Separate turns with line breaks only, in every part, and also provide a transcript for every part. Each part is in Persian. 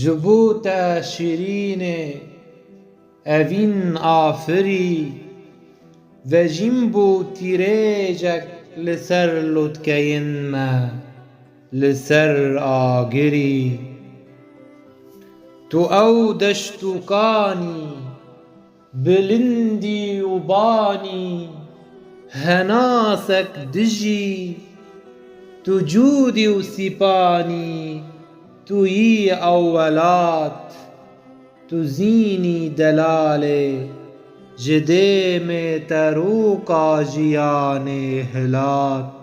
جبوت شیرین اوین آفری و جیمبو تیریجک لسر لطکین ما لسر آگری تو او دشتوکانی بلندی و بانی هناسك دجي تو جودي وسيباني تو يي أولات تو زيني دلالي جديم تروقا جياني هلات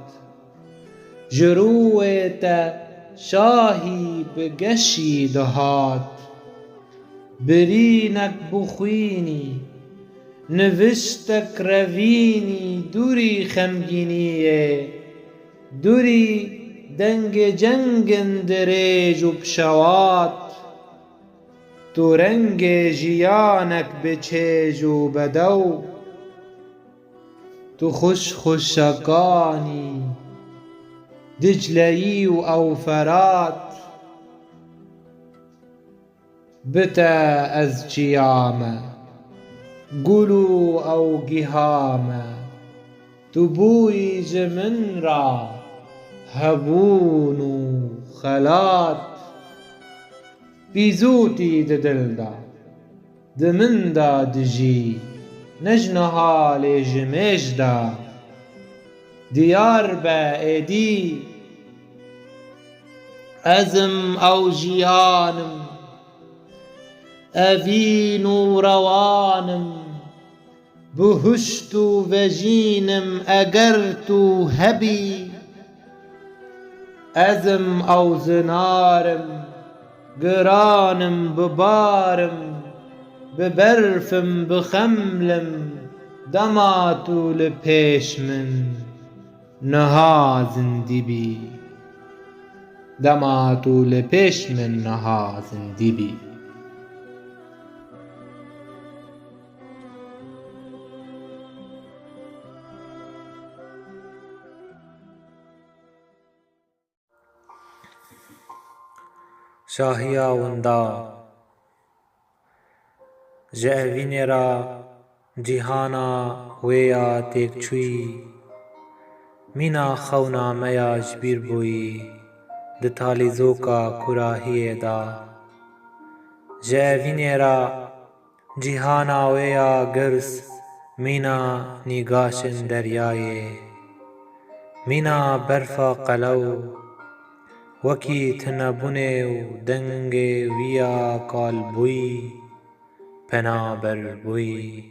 جروت شاهي بقشي دهات برينك بخويني نوشتك روینی دوری خمگینیه دوری دنگ جنگن دریج و بشوات تو رنگ جیانک بچیج و بدو تو خوش خوشکانی دجلهی و اوفرات بتا از چیامه گلو او گهامه تو بوی جمن را هبون و خلات بیزوتی ددل دا دمن دا دجی نجنها لجمش دا دیار با ایدی ازم او جیانم أفين روانم بهشت وجينم أجرت هبي أزم أو زنارم قرانم ببارم ببرفم بخملم دماتو لپیش من نها زندی دماتو لپیش من نها زندی
شاهیا وندا جاوین را جیهانا ویا تیک چوی مینا خونا میا جبیر بوی دتالی زوکا کراهی دا جاوین را جیهانا ویا گرس مینا نیگاشن دریای مینا برفا قلو وکی تنبونه و دنگ ویا کالبوی پنابر بوی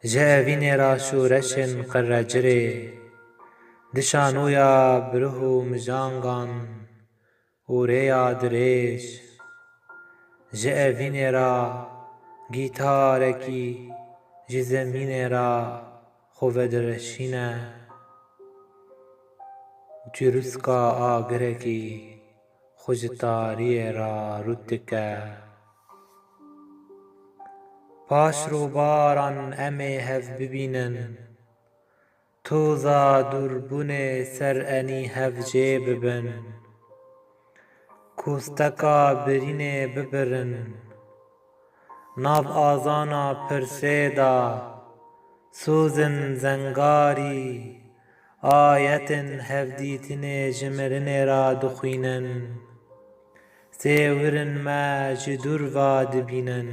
جاوین را شورشن قرجره دشانویا برهو مجانگان و ریا دریش جاوین را گیتارکی جزمین را خوودرشینه چیروسکا آگرکی خوشتاری را رتکه پاش رو باران امی هف ببینن توزا دربون سر انی هف جه ببن کوستکا برینه ببرن ناو آزانا پرسیدا سوزن زنگاری آیتن هفدیتن جمرن را دخوینن سیورن ما جدور و دبینن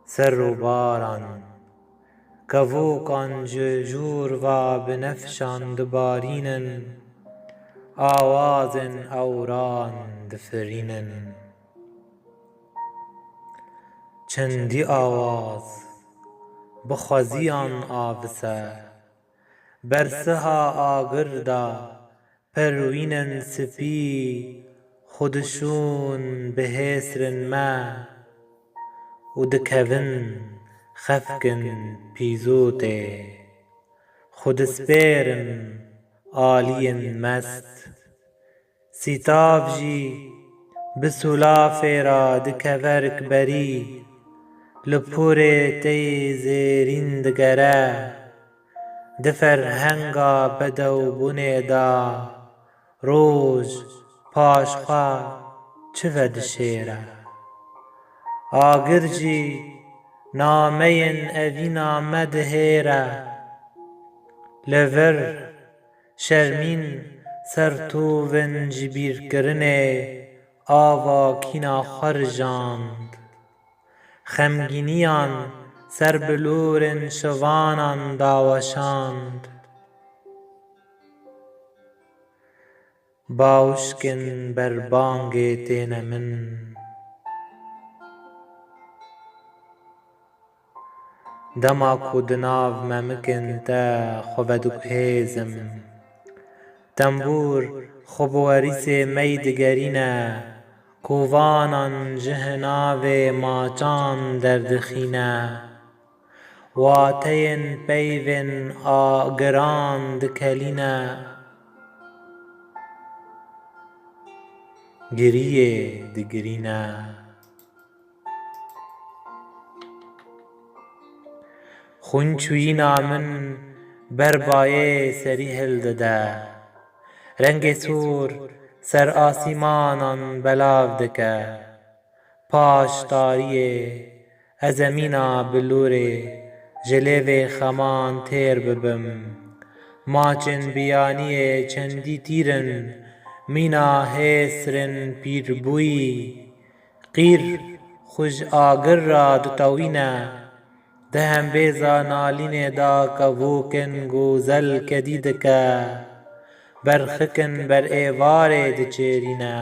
سر و باران کووکان جور و بنفشان دبارینن آوازن اوران دفرینن چندی آواز بخوزیان آوسه برسها آگردا پروینن سپی خودشون بهسرن ما و دکون خفکن پیزوته خود سپیرن آلین مست سیتاف جی بسولاف را دکورک بری لپور تی زیرین دگره دفرهنگا بدو بونه دا روز پاشخوا چه ودشێرە ئاگرجی نامەین ئەڤینا مەدهێرە لەڤەر شەرمین سەرتوڤن ji bîrkirinê ava kîna xwe rijand xemgîniyan ser bi lûrên şivanan daweşand bawşkên berbangê têne min dema ku di nav memikên te xwe vediguhêzim tembûr xwe bi werîsê mey digerîne kovanan ji hinavê maçan derdixîne wateyên peyvên giran dikelîne giriyê digirîne xûnçûyîna min ber bayê serî hildide rengê sûr ser asîmanan belav dike paş tariyê ez ê mîna bi lûrê ji lêvê xeman têr bibim maçên biyaniyê çendî tîrin mîna hêsrên pîrbûyî qîr xwe ji agir ra ditewîne di hembêza nalînê da kevokên gozel kedî dike berxikin ber êvarê diçêrîne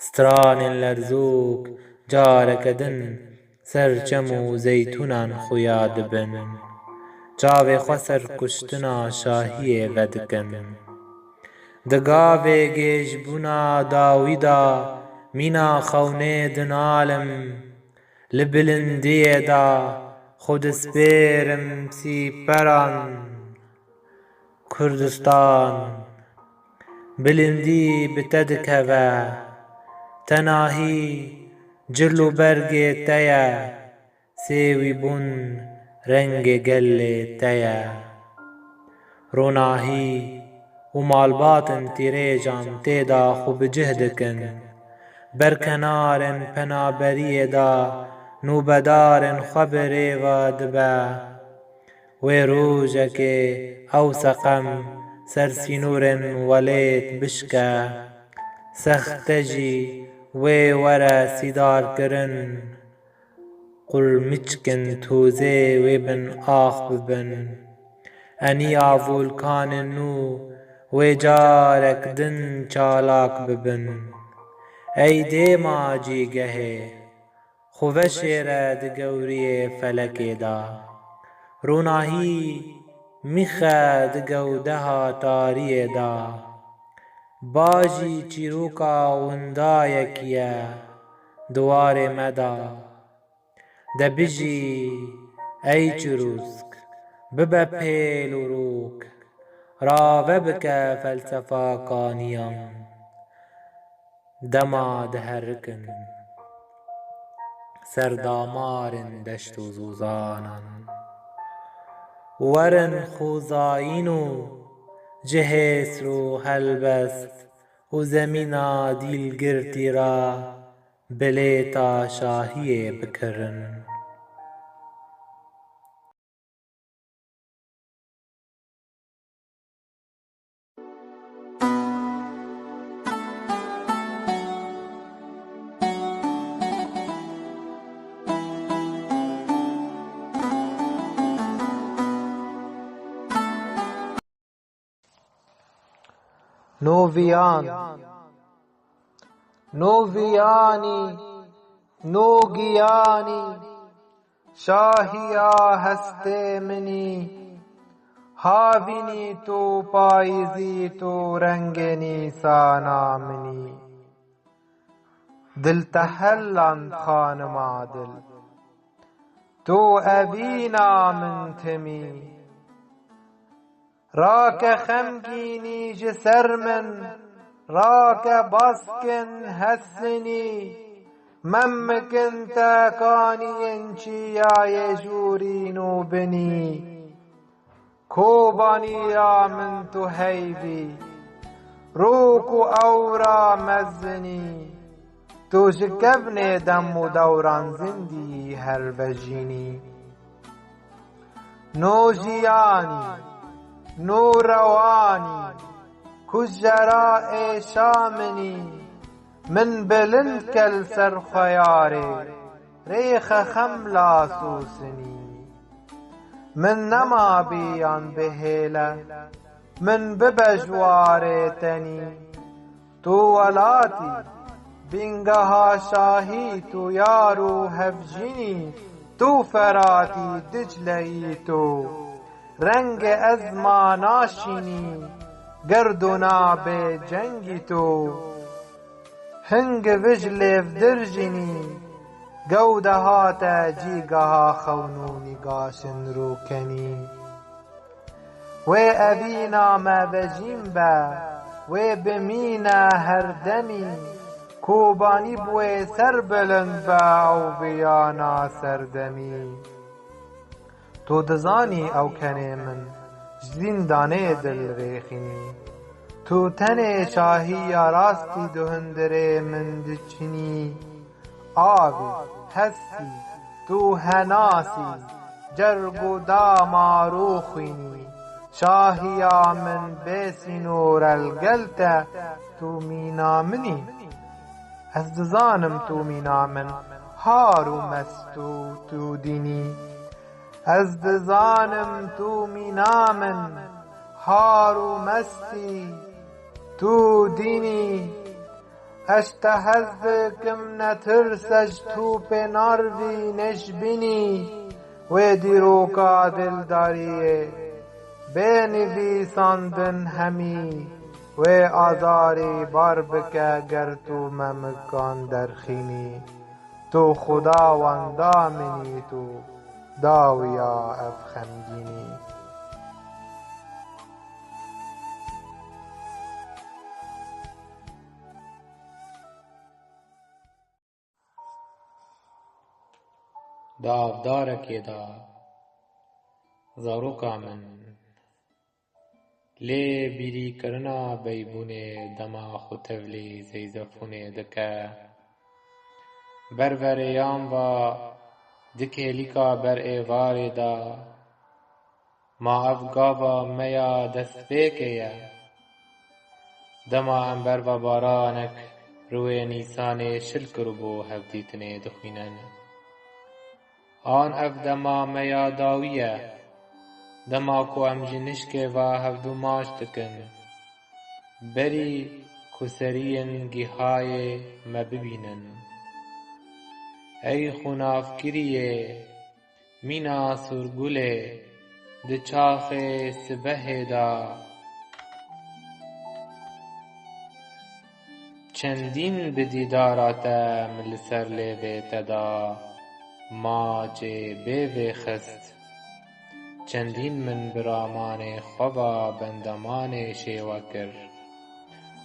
stranên lerzûk careke din ser çem û zeytûnan xuya dibin çavê xwe ser kuştina şahiyê vedikin di gavê gêjbûna dawî da mîna xewnê dinalim li bilindiyê da xwe dispêrim sîperan Kurdistan bilindî bi te dikeve tenahî cil û bergê te ye sêwî bûn rengê gelê te ye ronahî û malbatên tîrêjan têda xwe bi cih dikin ber kenarên penaberiyê da nûbedarên xwe bi rêve dibe wê rojekê ewseqem ser sînorên welêt bişke sexte jî wê were sîdarkirin qurmiçkên tûzê wê bin ax bibin eniya volkanên nû wê carek din çalak bibin ey dêma cîgehê xwe veşêre di gewriyê felekê da ronahî mîxe di gewdeha tariyê da bajî çîroka windayekî ye dwarê me da de bijî ey çirûsk bibe pêl û rûk rave bike felsefa kaniyan dema diherikin ser damarên deşt û zûzanan werin xûzayîn û ji hêsr û helbest û zemîna dîlgirtî ra bi lêta şahiyê bikirin
نوڤیانی نۆگیانی شاهیا هەستێ منی هاوینی تۆ پاییزی تۆ رەنگێ نیسانا منی دلتە هەلاند خانما دل تۆ ئەڤینا من تمی راکە خەمگینی ji ser min راکە باسکن هەسنی مەمکن te kaniyên çiyayê jûrîn û binî کۆبانییا من تو هەیڤی روک و ئەورا مەزنی تو شکەبنێ دەم و دەوران زیندی هەلبەژینی نۆ ژیانی نۆ ڕەوانی کوژەرا ئێشا منی من بلند کەل سەر خوێارێ رێخە خەملا سووسنی من نەمابیان بهێلە من ببەژوارێتەنی تو وەلاتی بینگەها شاهی تو یار و هەڤژینی تو فەراتی دجلەیی تو ڕەنگێ ئەزما ناشینی گەرد و نابێ جەنگی تو هەنگە ڤژ لێڤدرژینی گەو دەهاتە جیگەها خەون و نیگاشن ڕووکەنی وێ ئەڤینا مەڤەژیم بە وێ بمینە هەردەمی کۆبانی بوێ سەر بلند بە ئەو ڤیانە سەردەمی تۆ دەزانی ئەو کەنێ من ji zîndanê dilrêxînî tu tenê şahiya rastî du hundirê min diçînî avî hesî tu henasî cerg û dama rûxînî şahiya min bê sînorelgel te tu mîna minî ez dizanim tu mîna min har û mest û tu dînî ez dizanim tu mîna min har û mestî tu dînî ez te hez dikim netirse ji tûpê narvî neşbînî wê dîroka dildariyê bênivîsandin hemî wê azarî bar bike ger tu memikan derxînî tu xudawenda minî tu داویا ev xemgînî
Di avdarekê de zaroka min lê bîrîkirina beybûnê dema xwe tevlî zeyzefûnê dike ber verêyan ve di kêlîka ber êvarê de ma ev gava me ya destpêkê ye dema em berva baranek rûyê Nîsanê şil kiribû hevdîtinê dixwînin an ev dema me ya dawî ye dema ku em ji nişkê ve hevdû maş dikin berî ku seriyên gîhayê me bibînin ey xûnavkiriyê mîna sûrgulê di çaxê sibehê de çendîn bi dîdara te min li ser lêvê te da macê bêvê xist çendîn min bi ramanê xwe ve bendemanê şêwe kir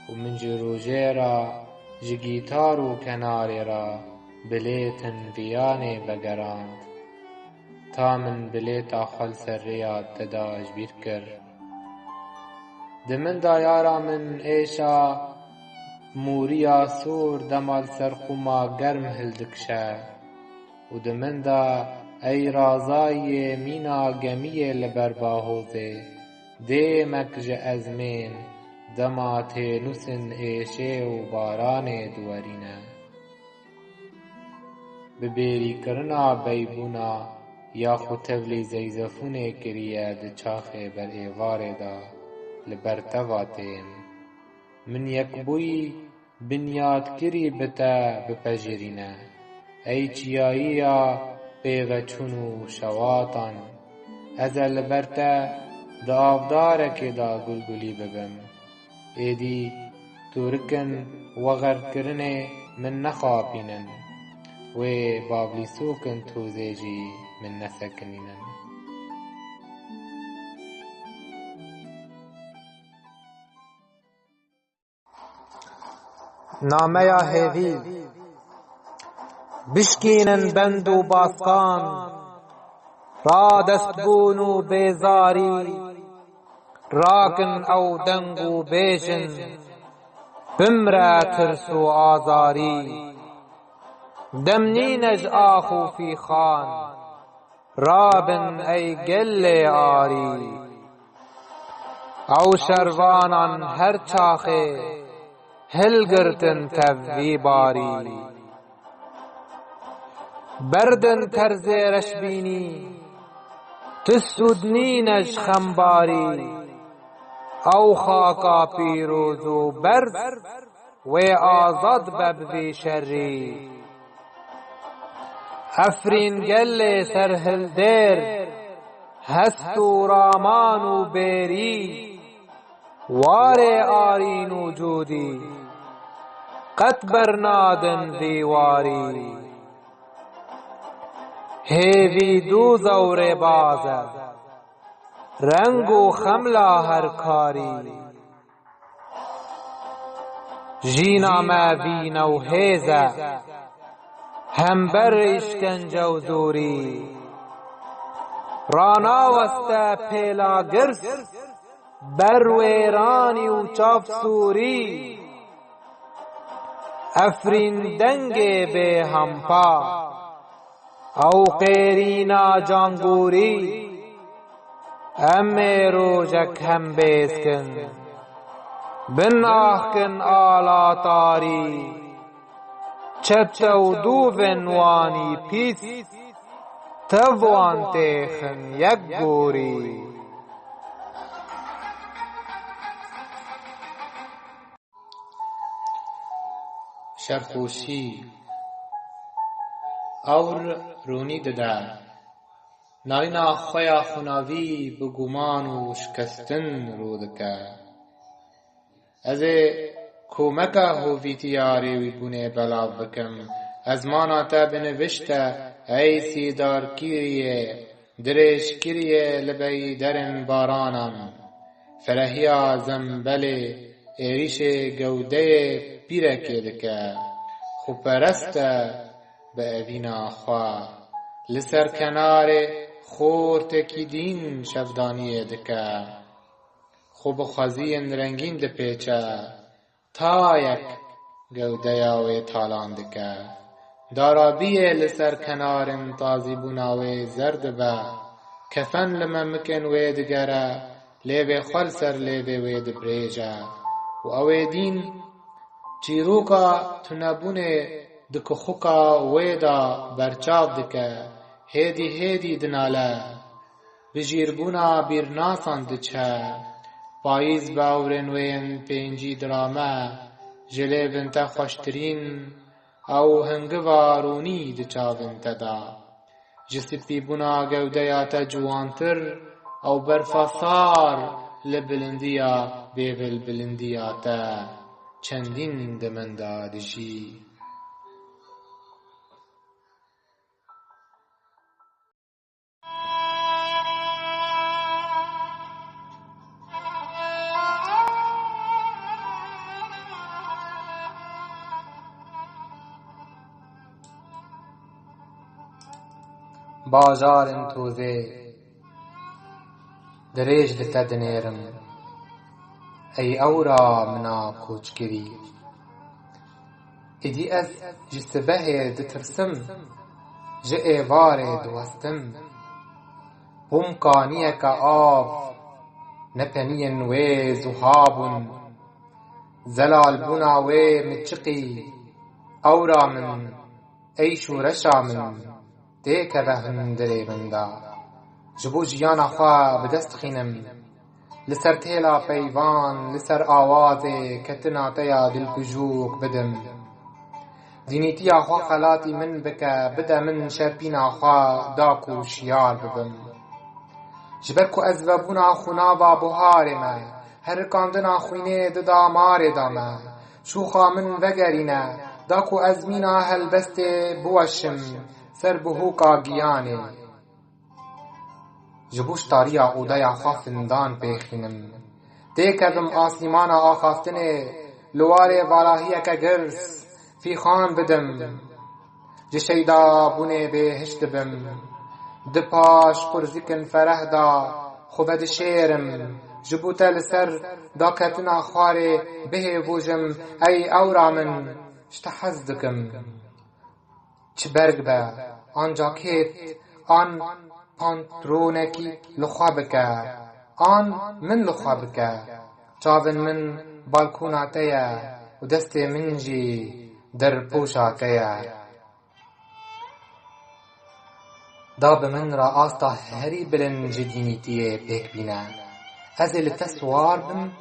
û min ji rojê re ji gîtar û kenarê re bilêtin viyanê vegerand ta min bilêta xwe li ser rêya te de ji bîr kir di min de yara min êşa mûriya sor dema li ser xûma germ hildikişe û di min de ey razayê mîna gemiyê li ber bahozê dêmek ji ezmên dema tênûsên êşê û baranê diwerîne bi bêrîkirina beybûna ya xwe tevlî zeyzefûnê kiriye di çaxê ber êvarê de li ber teva tên min yekbûyî binyadkirî bi te bipejirîne ey çiyayiya pêveçûn û şewatan ez ê li ber te di avdarekê de gulgulî bibim êdî tûrikin wegerkirinê min nexapînin wê bavlîsûkin tûzê jî min nesekinînin
nameya hêvî bişkînin bend û baskan radestbûn û bêzarî rakin ew deng û bêjin بمرە ترس و ئازاری دەمنینەش ئاخوفی خان رابن ئەی گەلێ ئاری ئەو شەروانان هەر چاخێ هەلگرتن تەڤی باری بەردن تەرزێرەش بینی تسوودنینەش خەمباری ئەو خاکا پیرۆز و بەرز وێ ئازاد بە بڤی شەڕی ئەفرین گەلێ سەرهەڵدێر هەست و ڕامان و بێری وارێ ئارین و جوودی قەت بەرنادن ڤیواری هێوی دوو زەورێ بازە ڕەنگ و خەملا هەر کاری ژینا me vîne û hêz e hember îşkence û zorî ranaweste pêla girs ber wêranî û çavsûrî efrîn dengê bêhempa ew qêrîna cangûrî em ê rojek hem bêskin bin axkin alatarî çete û dûvên wanî pîs tev wan têxin yek gorî
şerxweşî ewr ronî dide nalîna xwe ya xwinavî bi guman û şikestin rû dike ez ê komeka hovîtiya rêwî bûnê belav bikim ezmana te binivişte ey sîdarkiriyê dirêjkiriyê li beyî derên baranan ferehiya zembelê êrişê gewdeyê pîrekê dike xweperest e bi evîna xwe li ser kenarê xortekî dîn şevdaniyê dike xwe bi xweziyên rengîn dipêçe ta yek gewdeya wê talan dike darabiyê li ser kenarên tazîbûna wê zer dibe kefen li memikên wê digere lêvê xwe li ser lêvê wê dibirêje û ew ê dîn çîroka tunebûnê di kixuka wê de berçav dike hêdî hêdî dinale bi jîrbûna bîrnasan diçe payîz bi ewrên wê yên pêncî dirame ji lêvên te xweştirîn ew hingiva ronî di çavên te de ji spîbûna gewdeya te ciwantir ew berfasar li bilindiya bêvilbilindiya te çendîn di min de dijî bajarên tozê dirêj li te dinêrim ey ewra mina koçgirî êdî ez ji sibehê ditirsim ji êvarê diwestim bûm kaniyeke av nepeniyên wê zuha bûn zelalbûna wê miçiqî ewra min eyş û reşa min têkeve hundirê min de ji bo jiyana xwe bi dest dixînim li ser têla peyvan li ser awazê ketina te ya dilkujûk bidim dînîtiya xwe xelatî min bike bide min şerpîna xwe da ku şiyar bibim ji ber ku ez vebûna xûnava buharê me herikandina xwînê di damarê de me şûxa min vegerîne da ku ez mîna helbestê biweşim ser bihûka giyanê ji bo şitariya odaya xwe findan pêxînim têkevim asîmana axaftinê li warê valahiyeke girs fîxan bidim ji şeydabûnê bêhişt dibim di paş qurzîkin fereh da xwe vedişêrim
جبوتا لسر داكتنا خواري به بوجم اي اورا من اشتحز دكم چه برگ با آن جاکت آن پانترونکی لخوا بکه آن من لخوا بکه چاون من بالکوناتیا و دست من جی در پوشاکیا دا بمن را آستا هری بلن جدینیتیه پیک بینه از لتسوار بم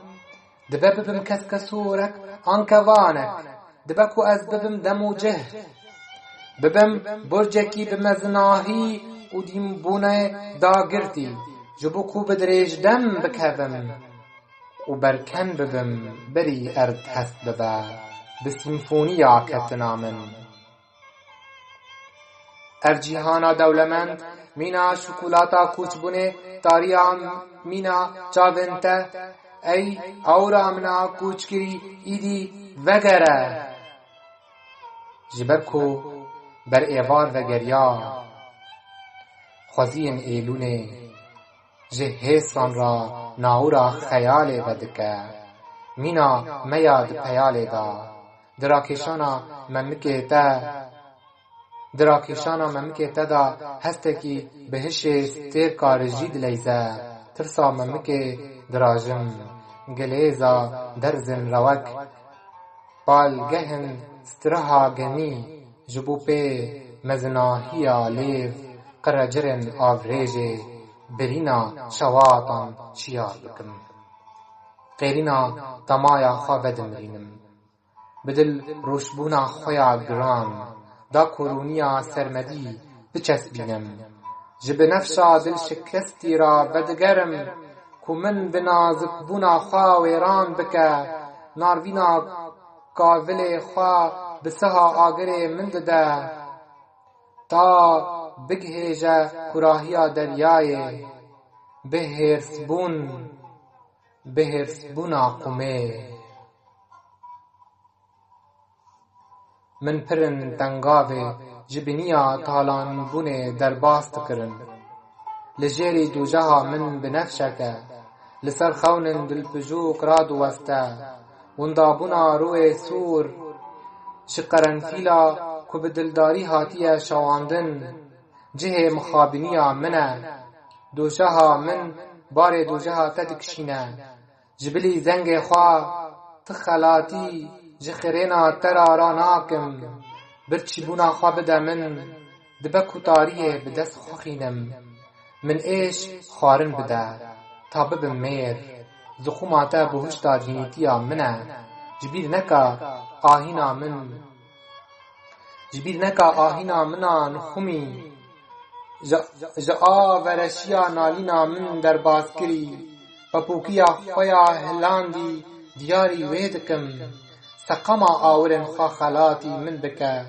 دبه ببم کس کسورک آنکه وانک دبه کو از ببم دمو جه ببم برجکی بمزناهی و دیم بونه دا گرتی جبو کو بدریج دم بکبم و برکن ببم بری ارد هست ببه بسیمفونی آکتنا من ارجیهانا دولمند مینا شکولاتا کوچ بونه تاریا مینا چاونته ای اورا منا کوچ کری ایدی وگره جبرکو بر ایوار وگریا خوزین ایلونه جهیسان را ناورا خیال ودکه مینا میاد پیال دا دراکشانا ممکه تا دا هستکی بهش ستیر کارجید لیزه ترسا ممکه دراجم گلیزا درزن روک بالگهن سترها گنی جبو پی مزناهیا لیف قرجرن آوریجه برینا شواتان چیار بکم غیرینا تمایا خواه بدمرینم بدل روشبونا خویا گران دا کرونیا سرمدی بچسبینم جب نفشا دل شکستی را بدگرم که من بنازک بونا خواه ویران بکه ناروینا کاول خواه بسها آگر من دده تا بگهیجه کراهیا دریای بهرسبونا قمه من پرن تنگاوه جبنیا تالان بونه در باست کرن لجیری دو جها من بنفشکه لسر خونن دل پجوک رادو وسته وندابونا روی سور شقرنفیلا که بدلداری هاتیه شواندن جه مخابنیا منه دو جها من بار دو جها تدکشینه جبلی زنگ خواه تخلاتی جخرینا ترارا ناکم برچی بونا خواه بده من دبکو تاریه بدست خوخینم من ایش خارن بده تا ببم میر زخوماتا بهشتا دینیتیا منه جبیر نکا آهینا منا نخومی جا ورشیا نالینا من در باسکری پپوکیا خویا هلاندی دیاری ویدکم سقما آورن خوا خلاتی من بکه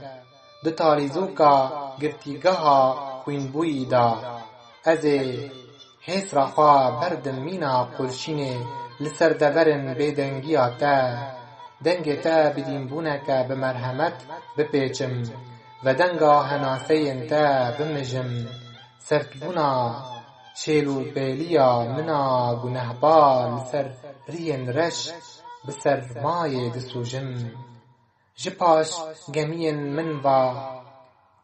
دو تاریزوکا گرتیگها خوین بوی دا از حیث را خوا بردم مینا پرشینه لسر دورن بیدنگیا تا دنگ تا بدین بونکا بمرحمت بپیچم و دنگا هناسین تا بمجم سرکبونا شیلو بیلیا منا گنهبال سر رین رش بسر مای دسوجم جپاش گمین من و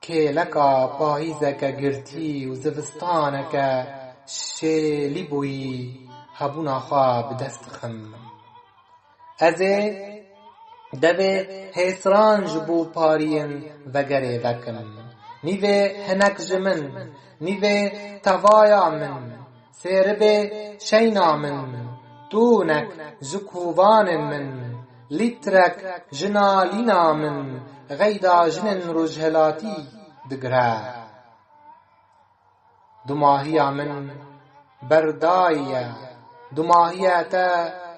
که لکا پاییزکا گرتی و زوستانکا شیلی بویی هبونا خواه بدست خم از دبه حسران جبو پارین وگره وکم نیوه هنک جمن نیوه توایا من سیربه شینا من دونک جکووان من لیترک جنالینا من غیدا جنن رجهلاتی دگره دماهیا من بردایه دماهیا تا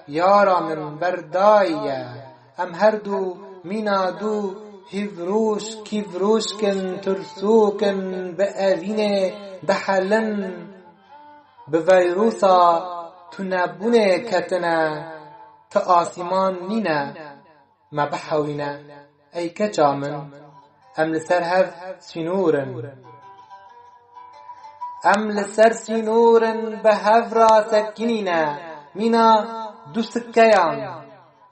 یارا من بردایه ام هر دو مینا دو هیوروش کیوروشکن ترسوکن به اوین بحلن به ویروسا تو نبونه کتنه تا آسیمان نینه ما بحوینه ای کچا من ام لسر هف سینورن ام لسر سینورن به هف را سکنینه مینا دو سکەیان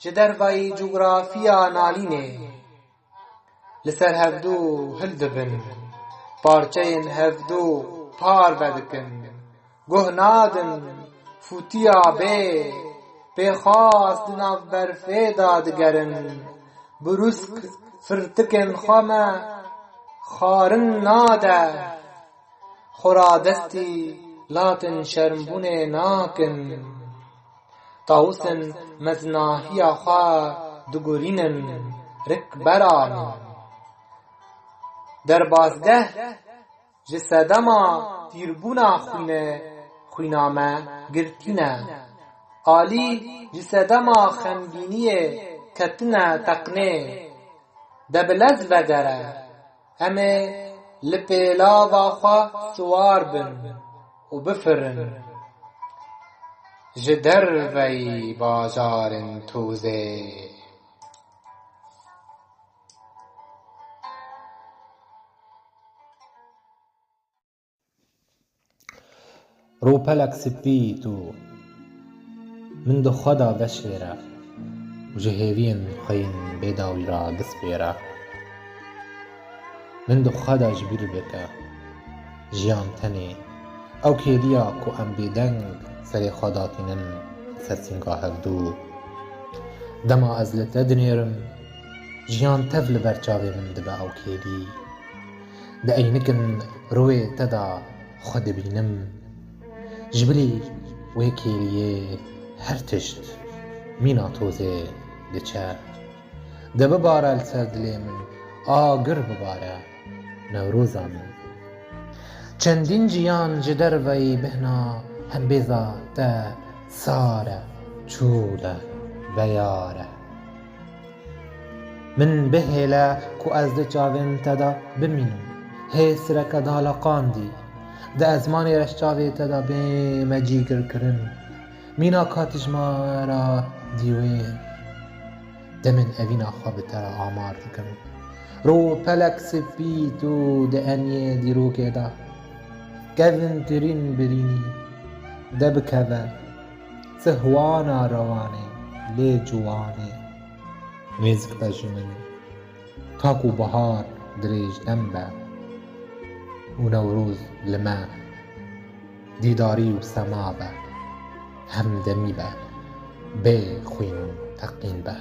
ji dervayê coğrafiya nalînê li ser hevdû hil dibin parçeyên hevdû par vedikin guh nadin fûtiya bê pêxwas di nav berfê da digerin bi rûsk firtikên xwe me xwarin nade xura destî latên şermbûnê nakin tawûsên meznahiya xwe digurînin rikbera min derbasgeh ji sedema tîrbûna xwîna me girtîne alî ji sedema xemgîniyê ketine teqnê de bi lez vegere em ê li pêlava xwe siwar bin û bifirin ji derveyî bajarên tûzê.
Ropelek spî tû min di xwe da veşêre û ji hêviyên xeyên bêdawî ra bispêre. Min di xwe da ji bîr bike jiyan tenê ew kêliya ku em bêdeng serê xwe datînin ser sînga hevdû. Dema ez li te dinêrim jiyan tev li ber çavê min dibe ew kêlî. Di eynikin royê te da xwe dibînim ji birî wê kêliyê her tişt mîna tozê diçe. De bibare li ser dilê min agir bibare Newroza min. Çendîn jiyan ji derveyî bihna hembêza te sar e çûl e veyar e. Min bihêle ku ez di çavên te da bimînim hê sireke dalaqandî di ezmanê reşçavê te da bê me cîgirkirin mîna katijmara dîwên de min evîna xwe bi te re amar dikim. Ropelek spî tû di enyê dîrokê da kevin tirîn birînî de bikeve sihwana rewanê lê ciwanê. Nêzik be ji min tak û bihar dirêj dem be û Newroz li me dîdarî û sema be hemdemî be bê xwîn teqîn be.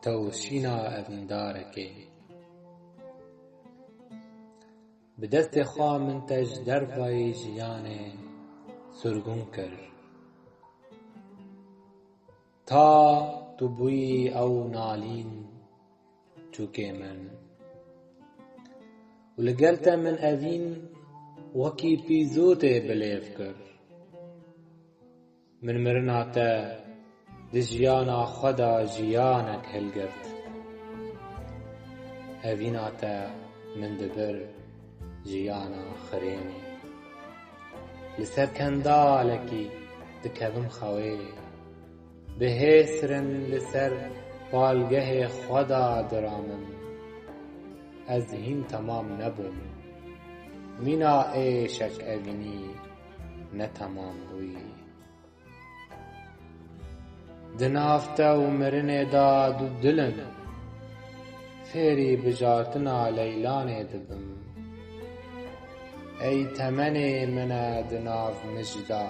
Tewşîna evîndarekê bi destê xwe min te ji dervayê jiyanê surgûn kir. Ta tu bûyî ew nalîn çûkê min û li gel te min evîn wekî pîzotê bilêv kir. Min mirina te di jiyana xwe da jiyanek hilgirt. Evîna te min dibir jiyana xirênê. Li ser kendalekî dikevim xewê bi hêsirin li ser balgehê xwe da diramin. Ez hîn temam nebûm mîna êşek evînî ne temam bûyî. Di nav te û mirinê da du dilin fêrî bijartina leylanê dibim. Ey temenê min e di nav mijda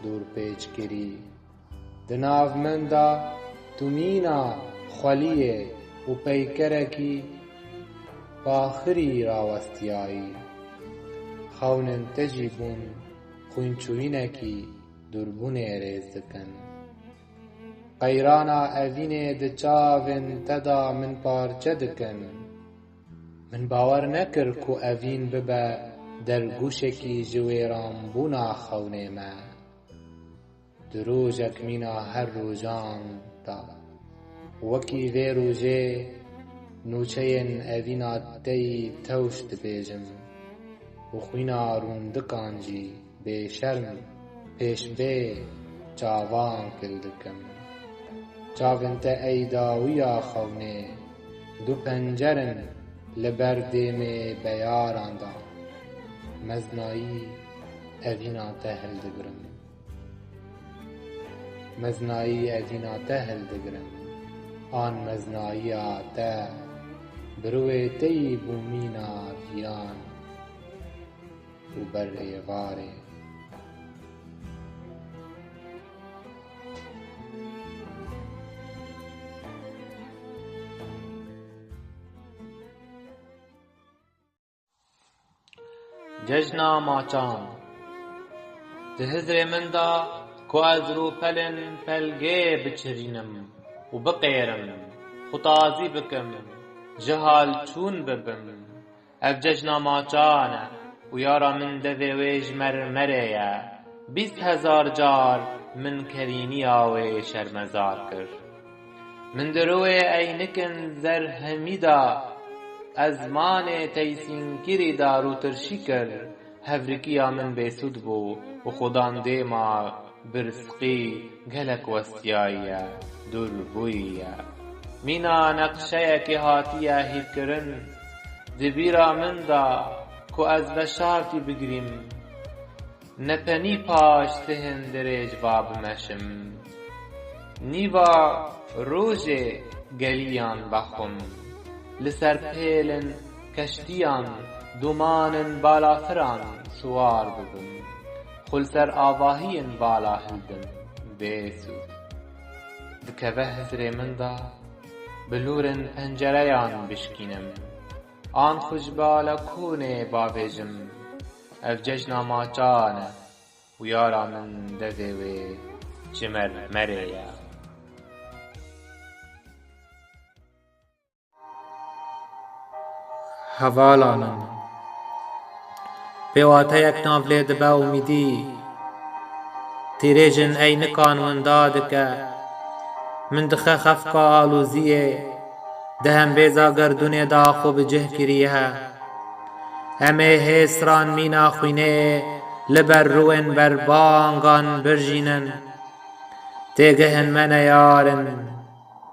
dûrpêçkirî. Di nav min da tu mîna xweliyê û peykerekî baxirî rawestiyayî. Xewnên te jî bûn xwînçûyînekî dûrbûnê rêz dikin. Qeyrana evînê di çavên te da min parçe dikin. Min bawer nekir ku evîn bibe dergûşekî ji wêranbûna xewnê me. Di rojek mîna her rojan da wekî vê rojê nûçeyên evîna te yî tewş dibêjim û xwîna rûndikan jî bêşerm pêş vê çavan kil dikim. Çavên te ey dawîya xewnê du pencerin لبر دیم بیاران دا مزنایی اوینا تهل دگرم مزنایی اوینا تهل دگرم آن مزنایی آتا بروی تی بومینا ویران و بر ایواره ججنا ماچان ده هزر من دا کو از رو پلن پلگه بچرینم و بقیرم خطازی بکم جهال چون ببم اف ججنا ماچانه و یارا من دوی ویج مرمره یا 20,000 جار من کرینی آوی شرمزار کر من دروی اینکن زر همیدا ازمان تیسین کری دارو ترشی کر هفرکیا من بیسود بو و خودان دیما برسقی گلک وستیایی دور بویی مینا نقشه که هاتیه هیف کرن دبیرا من دا کو از بشارتی بگریم نپنی پاش سهن دره جواب مشم نیوا روژ گلیان بخم لسر پیلن کشتیان دومانن بالا فران سوار ببن خل سر آواهین بالا هلدن بیسود دکوه هزر من دا بلورن پنجریان بشکینم آن خوش بالا کونه باویجم اف ججنا ماچانه و یارا من دوی جمر مریا
هوالانم پیواته یک نافله دبه امیدی تیریجن اینکان ونداد که من دخه خفقا آلوزیه دهم بیزا گردونه دا خوب جه کریه همه هسران مینا خوینه لبر روین بر بانگان برجینن تیگهن من یارن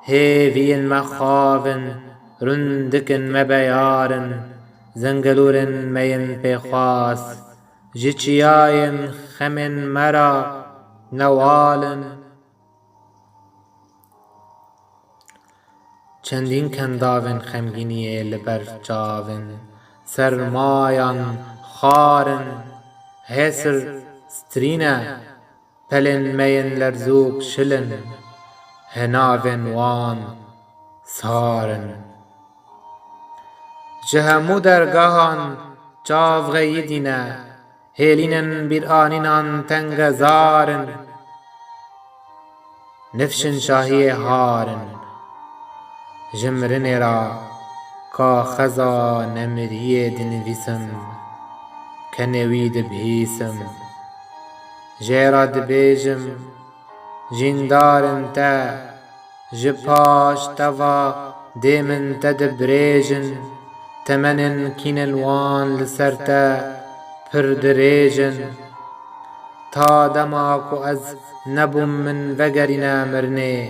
هیوین مخاون رندکن مبیارن زنگلورن مین پیخواس جچیاین خمن مرا نوالن چندین کنداون خمگینی لبر چاون سرمایان خارن هسر سترینه پلن مین لرزوک شلن هناون وان سارن جهمو درگاهان چاو غیدینه هیلینن بیر آنینان تنگ زارن نفشن شاهی هارن جمرن را کا خزا نمریه دنویسم کنوید بهیسم جیرا دبیجم جیندارن تا جپاش توا دیمن تدبریجن تمنن کینلوان لسرتا پردریجن تا دماکو از نبوم من وگرینا مرنه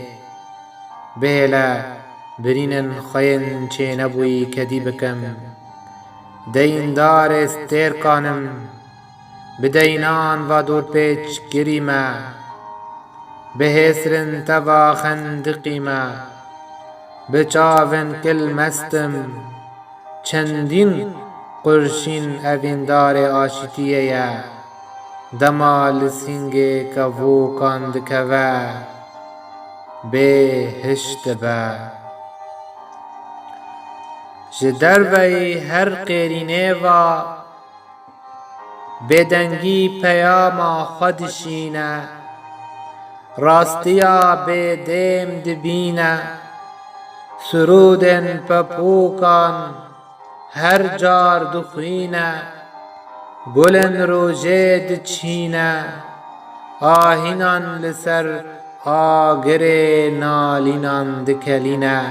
بیلا برینن خین چه نبوی کدی بکم دیندار استیر کانم بدینان و دور پیچ گریمه بهسرن توا خندقیمه بچاون کل مستم چندین قرشین اویندار آشتیه دمال سینگ کفو کاند کوه بهشت به جدر وی هر قیرینه و بدنگی پیاما خودشینه راستیا به دیم دبینه سرودن پپوکان هر جار دخوینه گلن روژه دچینه آهینان لسر آگر نالینان دکلینه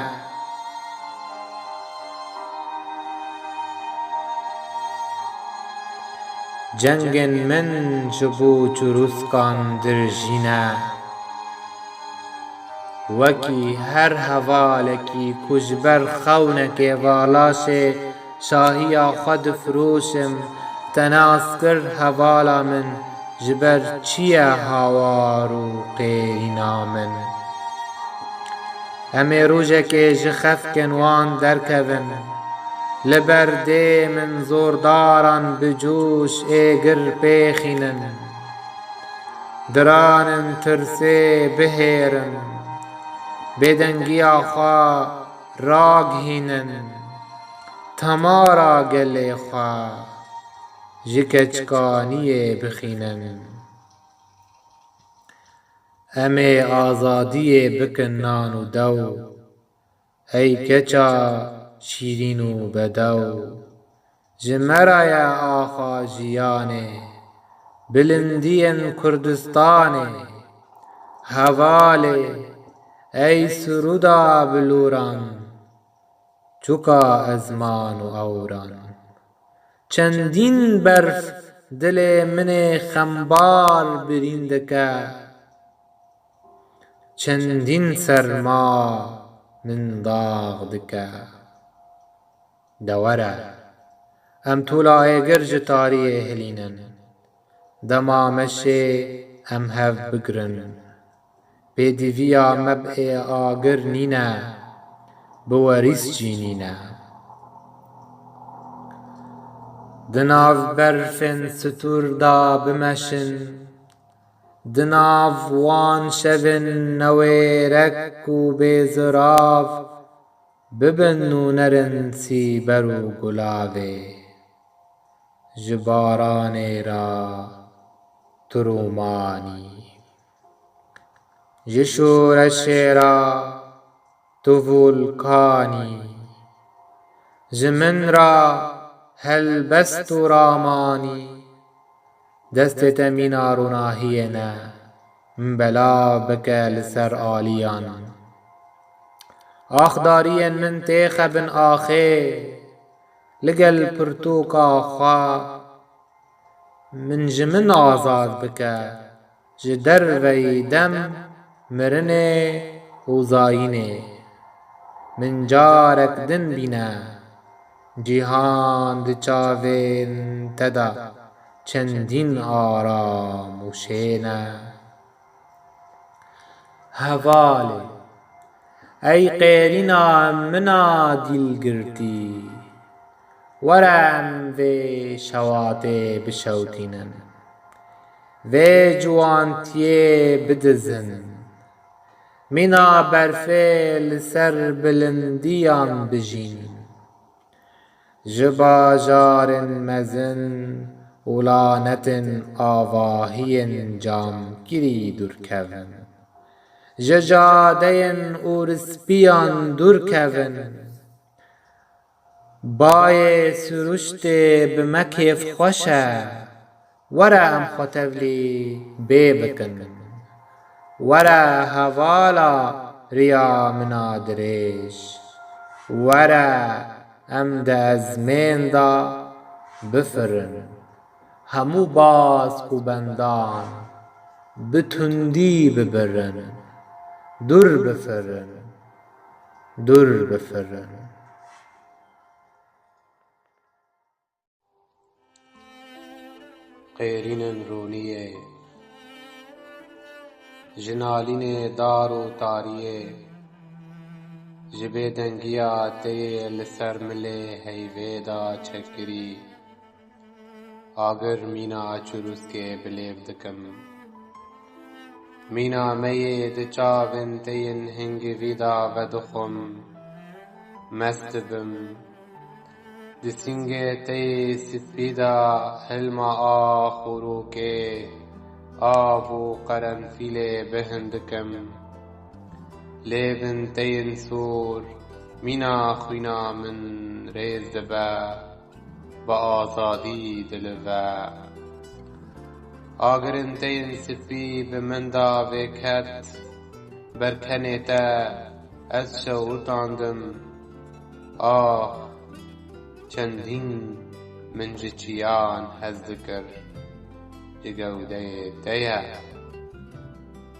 جنگن من جبو چروسکان درجینه وکی هر حوالکی کجبر خونک والاش
شاهیا خود فروشم تناس کرد هوالا من جبر چیه هاوار و قیرینا من همه روژه که جخف کنوان درکون لبر ده من زورداران بجوش ایگر پیخینن درانن ترسه بهیرن بدنگی آخوا راگهینن تمارا گله خوا جکچکانی بخینن همه آزادی بکنان و دو ای کچا شیرین و بدو جمرای آخا جیانه بلندین کردستانه حواله ای سرودا بلوران چوکا ازمان و اوران چندین برف دل من خمبار بریندکه چندین سرما من داغ دکه دوره ام طولای گرج تاریه هلینن دما مشه ام هف بگرن بدیویا مبع آگر نینه بوریس جینینه دناو برفن ستور دا بمشن دناو وان شون نویرک و بیزراف ببن و نرن سی برو گلاوه جباران را ترومانی جشورش را تو ولکانی جمن را هل بست رامانی دست تمین آروناهی نه بلا بکه لسر آلیان آخداری من تیخ بن آخه لگل پرتوکا خوا من جمن آزاد بکه جدر وی دم مرنه و زاینه من جارک دن بینه جیهان دچاوین تدا چندین آرام و شینه حواله ای قیرینا منا دیل گرتی ورم و شواته بشوتینن و جوانتیه بدزن منا برفه لسر بلندیان بجین جبا جارن مزن اولانتن آواهین جام گیری درکون ججادین اورسپیان درکون بای سرشت بمکف خوشه ورا ام خطولی ببکن ورا حوالا ریا منادرش ورا ام ده ازمین دا بفرن همو باز کو بندان بتندی ببرن در بفرن در بفرن
قیرین رونیه جنالین دار و تاریه جبه دنگیا ته لسر مله هیویدا چکری آگر مینا چروس کے بلیو دکم مینا میه دچاون تین هنگی ویدا ودخم مست بم دسینگه تی سپیدا حلما آخورو که آبو قرنفیل بهندکم لیون تین سور مینا خوینا من ریز با آزادی دلوه آگرن تین سپی بمندا وکت برکنه تا از شوتاندم آه چندین من جچیان هزدکر جگوده تیه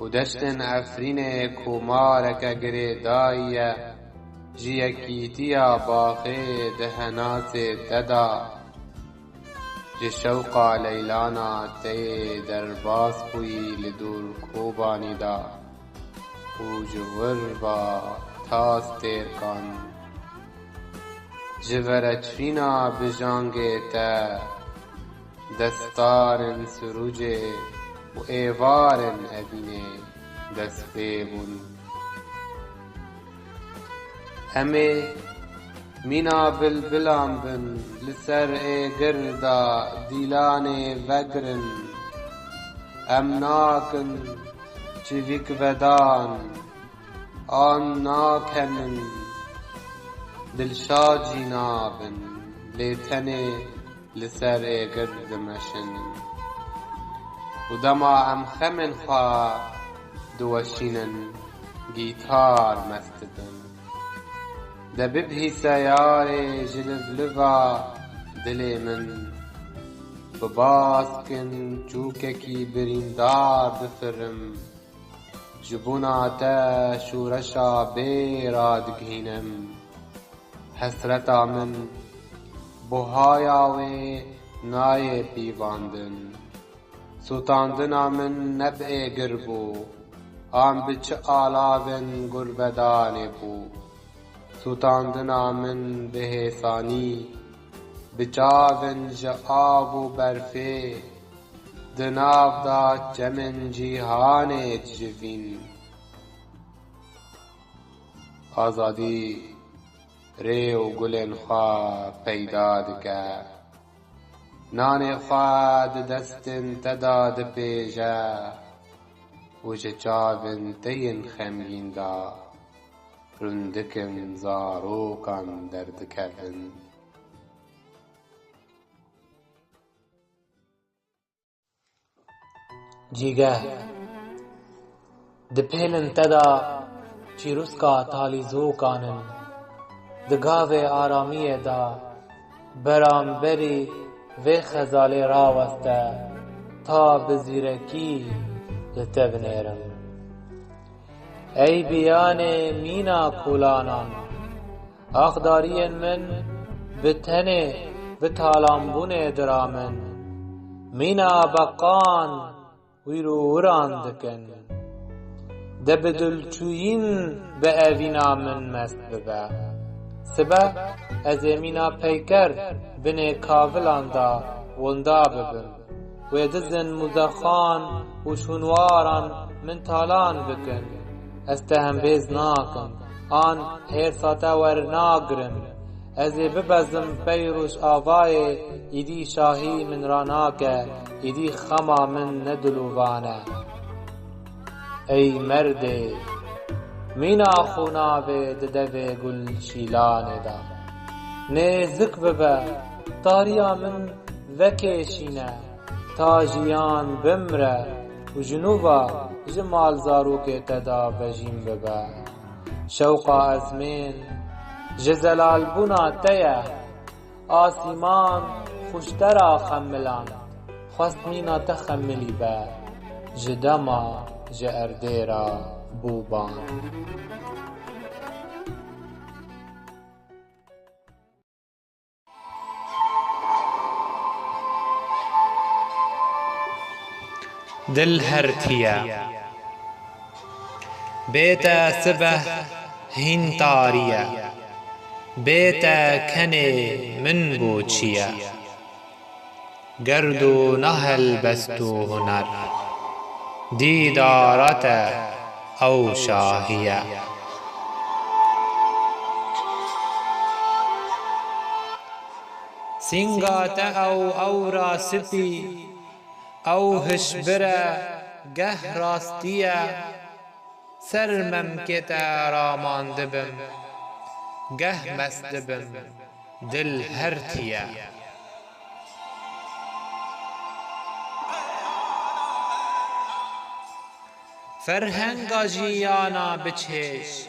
و دشتن افرین کومارک گره دایه جیکیتیا باخی دهناس تدا جه شوقا لیلانا تی در باز بوی لدور کوبانی دا و جور با تاس تیر کن جورچفینا بجانگی تا دستارن سروجه و ایوارن ابینه دست بیبون همه مینا بلبلان بن لسر ای گردا دیلان وگرن امناکن چویک ودان آن ناکنن دلشاجی نابن لیتنه لسر ای گرد مشن و دما ام خمن خواه دوشینن گیتار مستدن ده ببهی سیاره جلبلوا دل من بباز کن چوککی بریندار بفرم جبونا تا شورشا بیراد گهینم حسرتا من بوهایاوی نای پیواندن سوتاندنا من نبع گربو آم بچ آلاون گربدانی بو سوتاندنا من بهسانی بچاون جآب و برفه دناو دا چمن جیهان جوین آزادی ری و گلن خواه پیدا دکه نان خواه دستن تداد پیجه و جچاون تین خمگین دا رندکن زاروکان درد کردن
جیگه دپیلن تدا چیروسکا تالیزو کانن دگاوه آرامی دا برانبری و خزالی راوسته تا بزیرکی لتبنیرم ای بیان مینا کولانان آخداری من بتنه و تالامبون درامن مینا بقان ویرو دکن ده بدلچوین به اوینا من مست ببه سبه از مینا پیکر بنه کاولان دا وندا ببن و دزن مزخان و شنواران من تالان بکن استهم بیز ناکن آن هرساتا ور ناگرن از ببزم پیروش آوای ایدی شاهی من راناکه ایدی خما من ندلوبانه ای مرده مینا خوناوه ددوه گل شیلانه دا نزک ببه تاریا من وکشینه تا جیان بمره و جنوبا جمال زاروک تدا بجیم ببه شوقا ازمین جزلال بونا تیه آسیمان خوشترا خملان خواست مینا تخملی به جدما جاردیرا بوبان
دل هرتیا بیتا سبه هین تاریا بیتا کنه من بوچیا گرد و نهل بستو هنر دیدارت او شاهیه سنگات او را سپی او هشبره گه راستیه سر ممکت رامان دبم گه مست دبم دل هرتیه فرهنگا جیانا بچش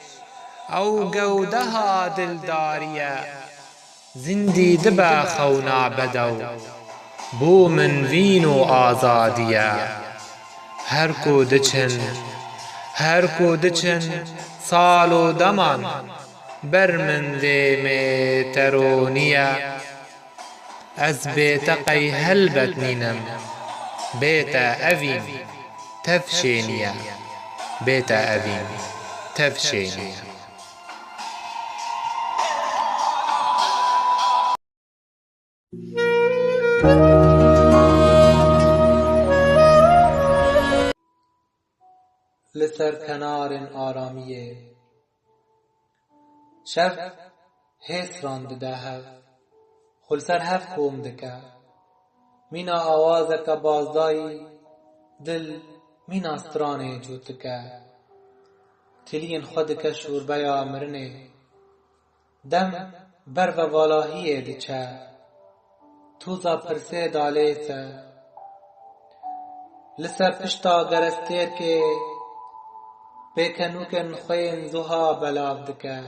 او گوده ها دلداریه زندی دبا خونا بدو بو من وین و آزادیه هر کو دچن سال و دمان بر من لێمێ تەرۆنیە ئەس بێتەقەی هەلبەت نینم بێتە ئەڤین تەفشێنیە بێتە ئەڤین تەفشێنیە.
لسر کنارên aramiyê şev hêsran dide hev xwe li ser hev kom dike mîna awazeke bazdayî dil mîna stranê cût dike tiliyên xwe dike şûrbeya mirinê dem ber ve valahiyê diçe tûza pirsê dalê se li ser pişta gerestêrkê pêkenûkên xwe yên zuha belav dike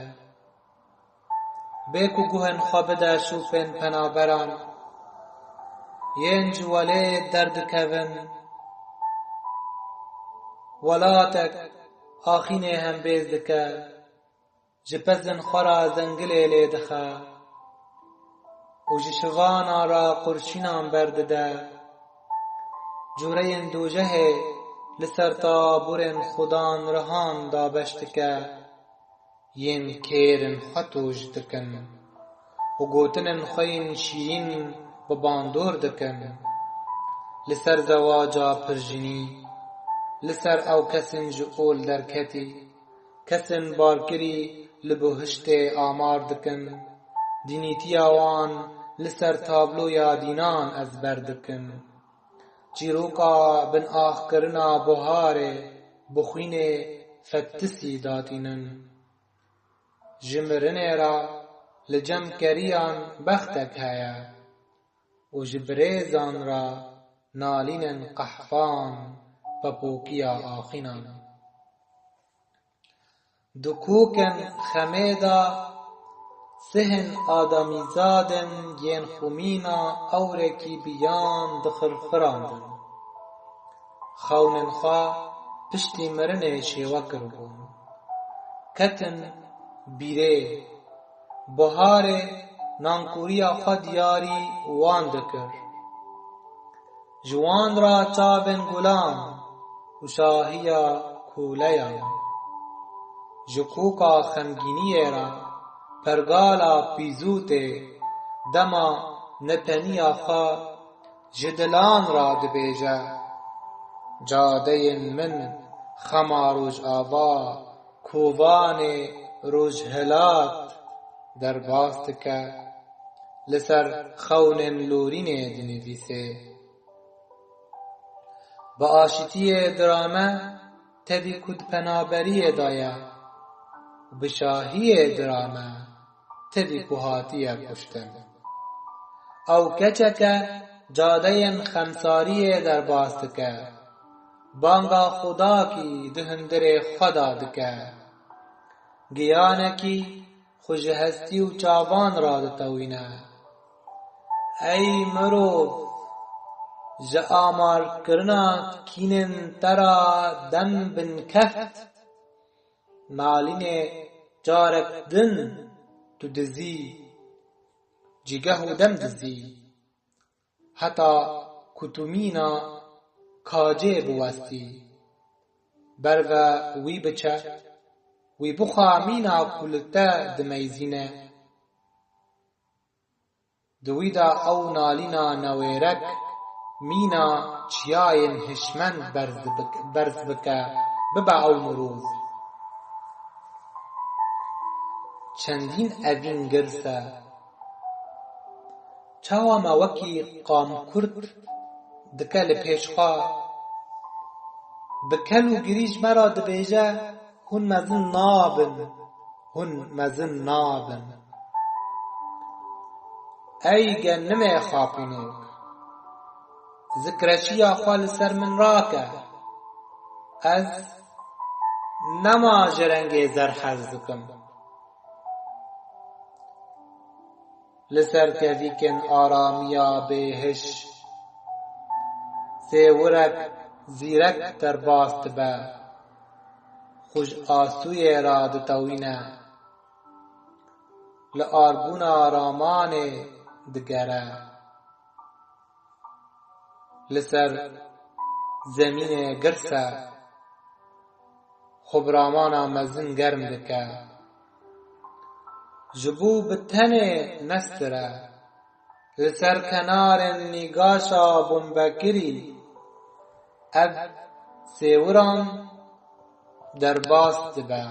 bê ku guhên xwe bide şûpên penaberan yên ji welê derdikevin welatek axînê hembêz dike ji pezên xwe ra zengilê lê dixe û ji şivana ra qurşînan berdide cûreyên dûcehê li ser taborên xudan rihan dabeş dike yên kêrên xwe tûj dikin û gotinên xwe yên şîrîn bi bandor dikin li ser zewaca pirjînî li ser ew kesên ji ol derketî kesên barkirî li bihiştê amar dikin dînîtiya wan li ser tabloya dînan ezber dikin çîroka bin axkirina buharê bi xwînê fettisî datînin ji mirinê ra li cemkeriyan bextek heye û ji birêzan ra nalînên qehfan pepokiya axînan di kûkên xemê da sihên adamîzadên yên xwimîna ewrekî biyan dixirxirandin xewnên xwe piştî mirinê şêwe kiribûn ketin bîrê buharê nankûriya xwe diyarî wan dikir ji wan ra çavên gulan û şahiya kûleyan ji kûka xemgîniyê ra pergala pîzûtê dema nepeniya xwe ji dilan ra dibêje cadeyên min xema rojava kovanê rojhilat derbas dike li ser xewnên lorînê dinivîse bi aşîtiyê dirame tevî ku di penaberiyê da ye û bi şahiyê dirame tevî ku hatiye kuştin ew keçeke cadeyên xemsariyê derbas dike banga xwedakî di hundirê xwe da dike giyanekî xwe ji hestî û çavan ra ditewîne ey mirov ji amarkirina kînên te ra dem binkeft nalînê carek din tu dizî cîgeh û dem dizî heta ku tu mîna kacê biwestî ber ve wî biçe wî bixwe mîna ku li te dimeyzîne di wî de ew nalîna newêrek mîna çiyayên hişmend berz bike bibe ew mirov çendîn evîn girs e çawa me wekî qamkurt dike li pêş xwe bi kel û girîj me ra dibêje hûn mezin nabin hûn mezin nabin ey gennimê xapînok zikreşiya xwe li ser min rake ez nema ji rengê zer hez dikim li ser kevîkên aramiya bêhiş sê wirek zîrek derbas dibe xwe ji asûyê ra ditewîne لآربونا رامان دگره لسر زمین گرسه خبرامانا مزن گرم دکه جبو بتن نستره لسر کنار نیگاشا بمبکری اب سیوران در باست به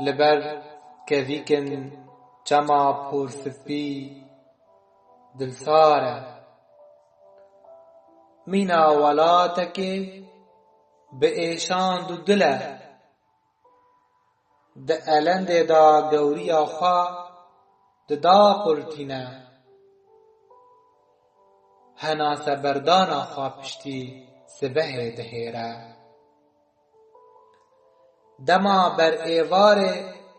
لبر کویکن چما پرسپی دلساره مینا ولاتکی به ایشان دو دله د الند دا گوری آخوا دا قرتینه هنا سبردان آخوا پشتی سبه دهیره دما بر ایوار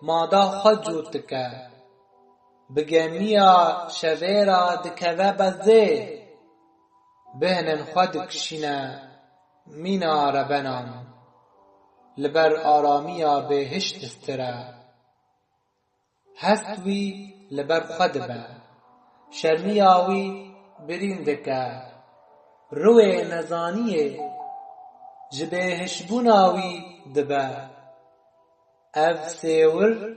مادا خود جوت که بگمیا شویرا دکوه بزه بهنن خود کشینه مینا ربنان لبر آرامیا بهشت استره هستوی لبر خود به شرمیاوی برindeke روی نزانیه جبهش بوناوی دبه اف سیور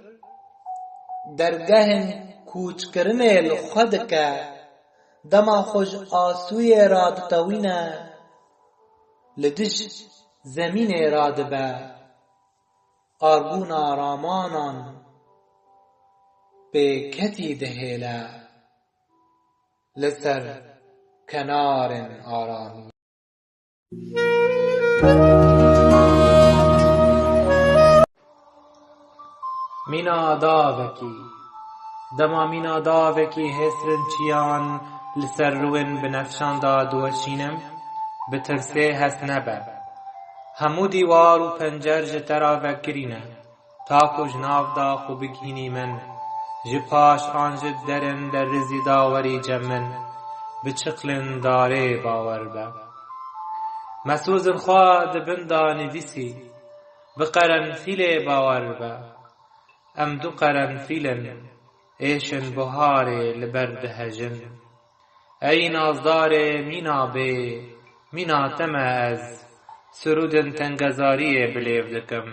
درگهن کوچ کرنه لخود که دما خوش آسوی رادتوینه لدش زمین رادبه آربون آرامانان به کتی دهیله لسر کنار آرامی مینا داوکی دما مینا داوکی هسترن چیان لسر روین بنفشان دادوشینم بترسه هست نبه همو دیوار و پنجر جترا وکرینه تاکو جناف دا خو بگینی من جپاش آنجد درن در رزی داوری جمن بچقلن داره باور به مسوزن خواه دبندا نویسی بقرنفیل باور به ام دو قرنفیلن ایشن بهاره لبردهجن ای نازدار مینا به مینا تمه از سرودن تنگزاری بلیو دکم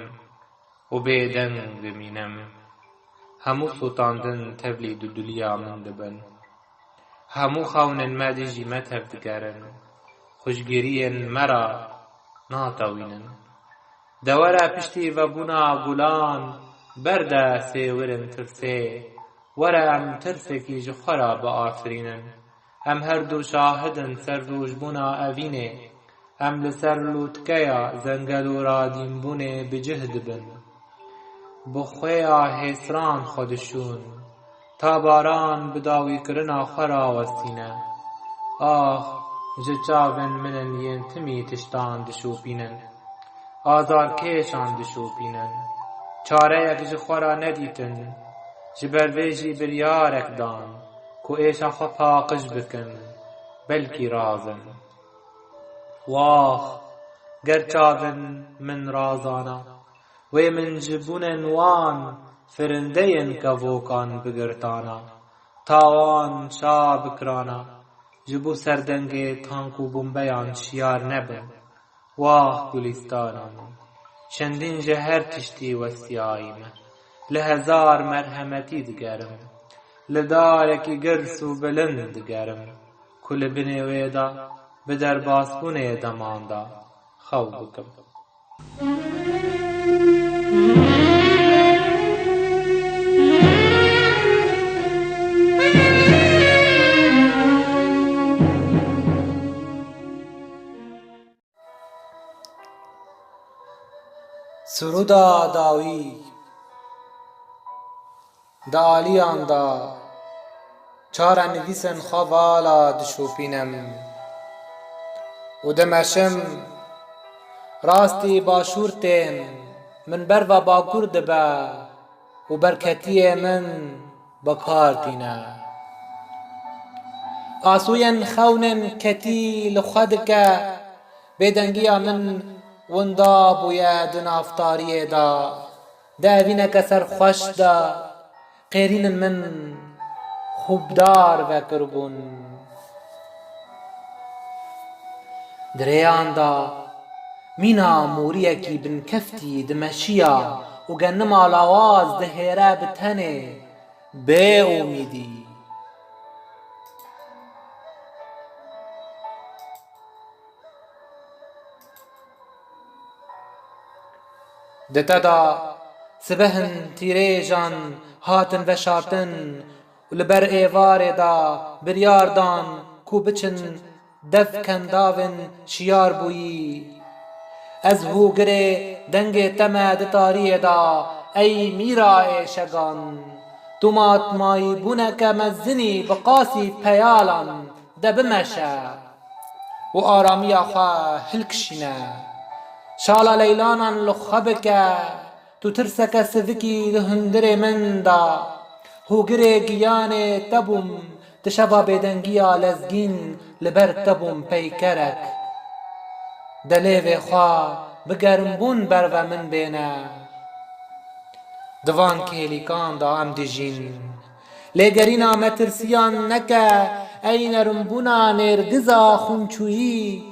و بیدن بمینم همو سوتاندن تبلی دو دلیا من دبن همو خونن مدجی متف دگرن خوشگیرین مرا ناتاوینن دورا پشتی و بونا گلان برده سیورن ترسه ورا ام ترسکی جخورا با آفرینن ام هر دو شاهدن سر روش بونا اوینه ام لسر لوتکیا زنگلو را دیمبونه بجهد بن بخویا حسران خودشون تا باران بداوی کرنا خورا وستینه آخ جچاون منن ینتمی تشتان دشوپینن آزار کشان دشوپینن چاره یک جخورا ندیتن جبرویجی بریارک دان کو ایشا خو پاقش بکن بلکی رازن واخ گرچاون من رازانا و من جبون وان فرندین کبوکان بگرتانا تاوان شا بکرانا جبو سردنگ تانکو بمبیان شیار نبن واه گلستانان چندین جهر تشتی وستیاییم لهزار مرحمتی دگرم لدارکی گرس و بلند دگرم کل بنویدا بدر باسبونه دماندا خو بکم سرودا داوی دا آلیان دا چارا نویسن خوالا دشوپینم و دمشم راستی باشورتین من بر و باکور دبا و برکتی من بکارتینه آسوین خونن کتی لخود که بدنگیا من وندا بویه دو نافتاریه دا دوینک سرخوش دا قیرین من خوبدار و کربون دریان دا مینا موریه کی بن کفتی دمشیا و گنم آلاواز دهیره بتنه به امیدی دتدا سبهن تیریجان هاتن و شارتن و لبر ایوار دا بریاردان کو بچن دف کنداون شیار بویی از هوگره دنگ تمد تاری دا ای میرا شگان تومات مای بونک مزنی بقاسی پیالان دبمشه و آرامی آخوا هلکشینه شالا لیلانان لخبکه تو ترسک سوکی دهندر من دا هوگره گیان تبم تشبا بدنگیا لزگین لبر تبم پیکرک دلیو خواه بگرم بون بر و من بینه دوان کهلیکان دا ام دیجین لگرینا مترسیان نکه این رنبونا نرگزا خونچویی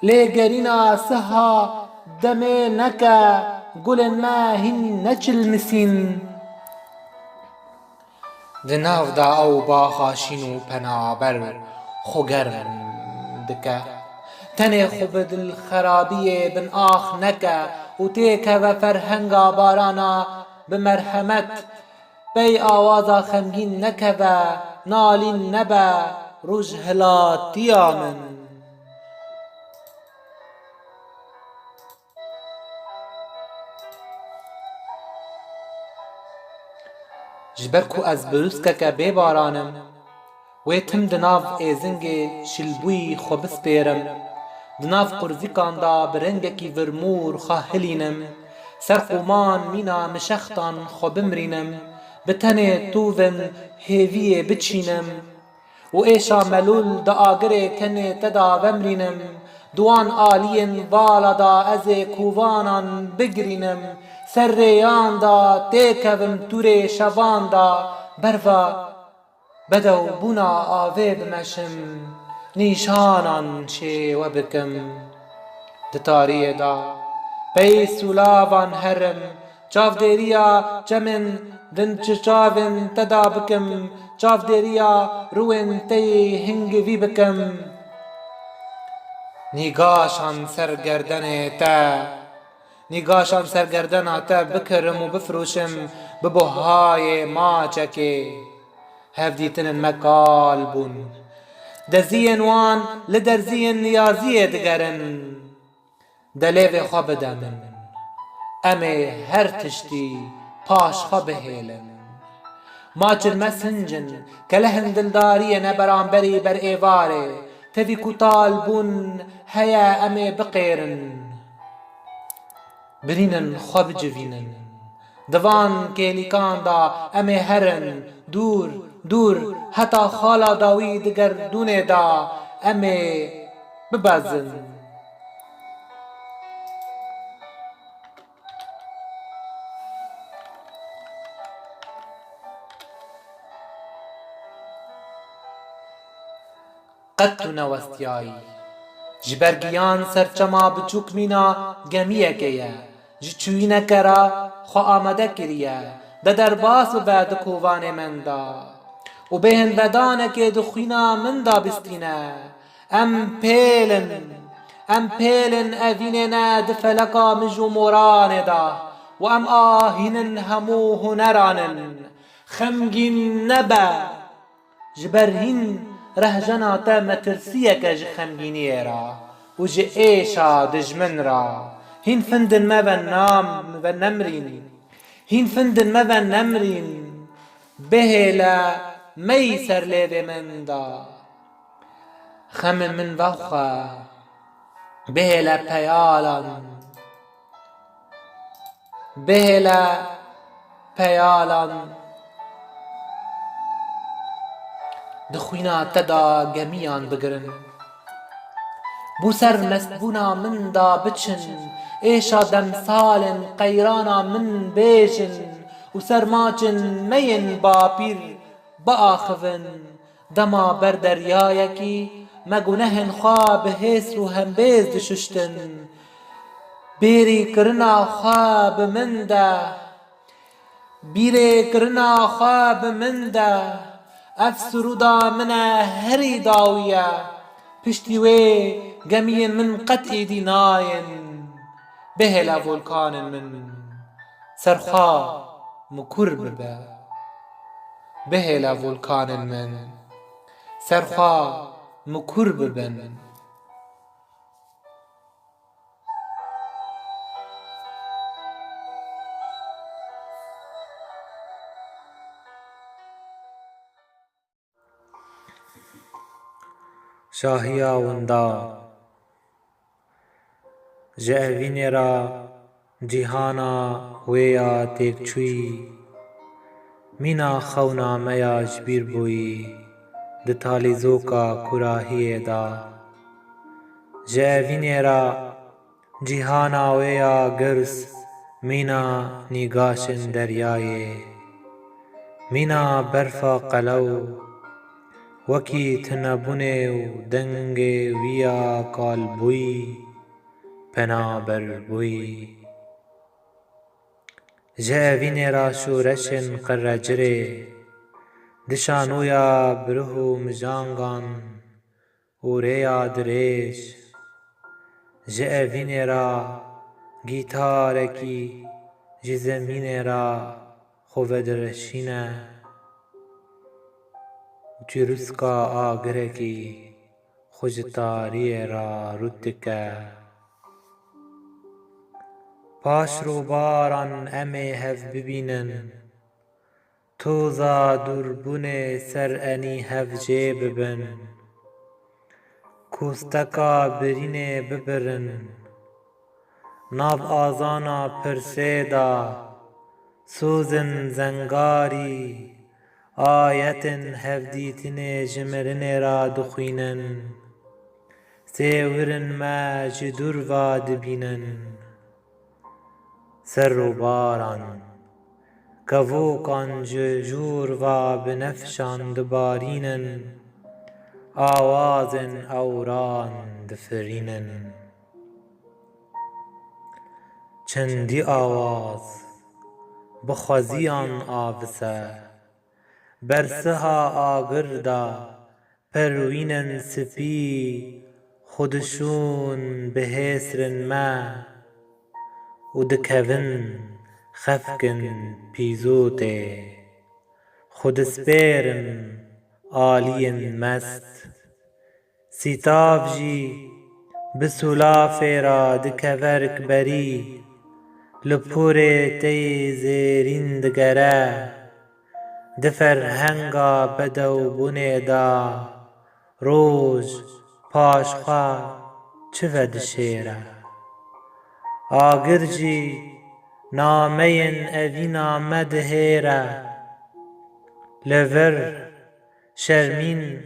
لگرینا سها دمه نکه گل ما هین نچل مسین دناو دا او با خاشین و پنابر خوگرم دکه تنه خوب دل خرابی بن آخ نکه و تیکه و فرهنگا بارانا بمرحمت بی آوازا خمگین نکه و نالین نبه روش هلاتی آمن جبر کو از بروسکه که ببارانم و تم دناو ایزنگ شلبوی خو بسپیرم دناو قرزیکان دا برنگکی ورمور خواهلینم سر قومان مینا مشختان خو بمرینم بتنه توون هیویه بچینم و ایشا ملول دا آگره کنه تدا بمرینم دوان آلین والا دا از کووانان بگرینم سر ریان دا تیکوم توره شوان دا بروا بدو بونا آوه بمشم نیشانان چه و بکم دتاریه دا پی سولاوان هرم چاف دیریا جمن دن چاوین تدا بکم چاف دیریا روین تی هنگوی بکم نیگاشان سرگردن تا نیگاشان سرگردن تا بکرم و بفروشم ببوهای ما چکه هفدیتن مکال بون دزین وان لدرزین نیازی دگرن دلیو خواب دامن امه هر تشتی پاش خواب هیلن ماچر مسنجن کلهن دلداری نبران بری بر ایواره تفی کتال بون هیا امه بقیرن برینن خواب جوینن دوان کهلیکان دا امه هرن دور دور حتی خالا داوی دگر دونه دا امه ببازن قد تو نوستیایی جبرگیان سرچما بچوک مینا گمیه گیه جچوی نکرا خوا آمده کریه ده درباس و بعد کووان من دا و بهن ودانه که دخوینا من دا بستینه ام پیلن اوینه دفلکا مجو موران دا و ام آهینن همو هنرانن خمگین نبا جبرهین رهجنا تا مترسیه که جه خمگینیه را و جه ایشا دجمن را هین فندن ما و نام و نمرین هین فندن ما و نمرین بهلا می سر لیو من دا خم من وخا بهلا پیالان دخوینا تدا گمیان بگرن بو سر مستبونا من دا بچن
ایشا دمسالن قیرانا من بیجن و سرماچن مین با پیر با آخون دما بر دریایکی مگونهن خواه به حس رو هم بیز دششتن بیری کرنا خواه بمنده افسرودا منه هری داویه پشتیوه گمین من قطعی دیناین بهلا ولکان من سرخوا مکر ببه بهلا ولکان من سرخوا مکر ببن شاهیا وندا جاوین را جیهانا ویا تکچوی مینا خونا میا جبیر بوی دتالی زوکا کراهی دا جاوین را جیهانا ویا گرس مینا نیگاشن دریای مینا برفا قلو وکی تنبونه و دنگ ویا کال بوی پنابر بوی جاوین را شورشن قرجره دشانویا برهو مجانگان و ریا دریش جاوین را گیتارکی جزمین را خوودرشینه جروسکا آگرکی خوشتاری را رتکه پاش رو باران امه هف ببینن توزا دربون سر انی هف جه ببن کوستکا برین ببرن ناو آزانا پرسیدا سوزن زنگاری آیتن هفدیتن جمرن را دخوینن سیورن ما جدور و دبینن سر و باران کووکان جور و بنفشان دبارینن آوازن اوران دفرینن چندی آواز بخوزیان آوسه برسها آگردا پروینن سپی خودشون به حسرن ما و دکون خفکن پیزوته خود سپیرن آلین مست سیتاف جی بسولاف را دکورک بری لپور تی زیرین دگره دفرهنگا بدو بونه دا روز پاشخوا چود شیره آگرجی نامین اوینا مدهیره لور شرمین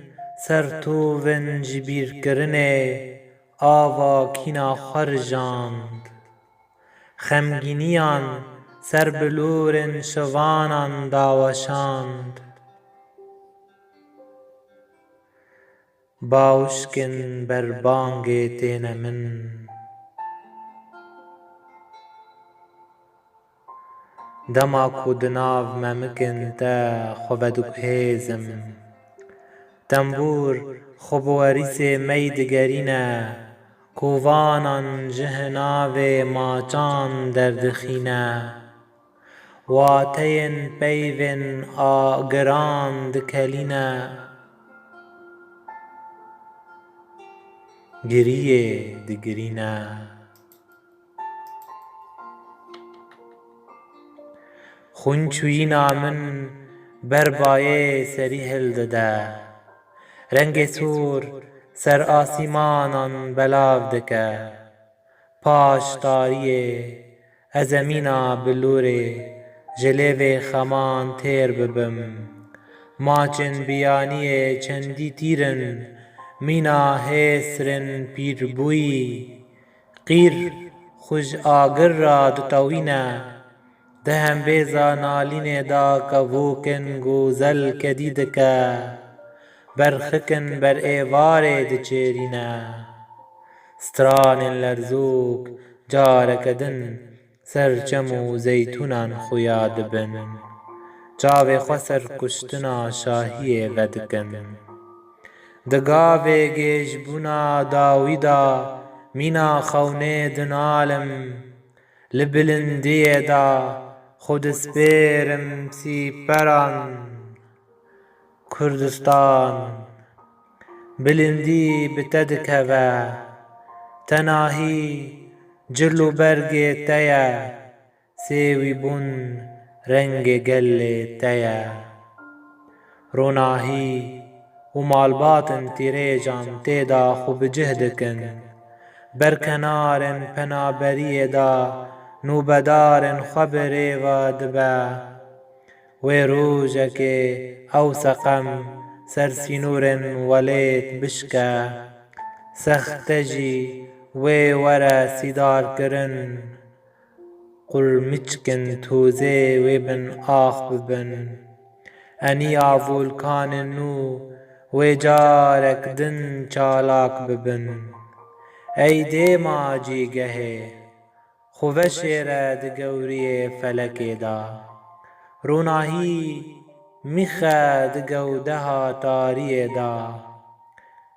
سرتوون جبیر کرنه آوا کینا خرجاند خمگینیان سر بلورن شوانان داوشاند باوشکن بر بانگ تین من دما کودناو ممکن تا خودک هیزم تنبور خبوریس میدگرینه کووانان جهناو ماچان دردخینه واتین پیون آگران دکلینه گریه دگرینه خونچوینا من بربایه سری هل دده رنگ سور سر آسیمانان بلاو دکه پاش تاریه ازمینا بلوره جلیو خمان تیر ببم ماچن بیانیه چندی تیرن مینا هسرن پیربوی قیر خوش آگر را دطوینه دهم بیزا نالین دا کبوکن گوزل کدیدکه برخکن بر ایوار دچیرینه ستران لرزوک جارکدن سرچم و زیتونان خویا دبن چاوی خو سر کشتنا شاهی ودکن دگاوی گیجبونا داویدا مینا خونه دنالم لبلندی دا خود سپیرم سیپران کردستان بلندی بتدکوه تناهی جلو برگ تیا سیوی بون رنگ گل تیا روناهی و مالباتن تیریجان تیدا خوب جهدکن برکنارن پنابری دا نوبدارن خبری و دبا و روژک او سقم سرسینورن ولیت بشکا سختجی و ورا سیدار کرن قرمچکن توزه و بن آخ ببن انیا ولکان نو و جارک دن چالاک ببن ای دیما جیگه خوشیره دگوری فلک دا روناهی میخه دگوده ها تاری دا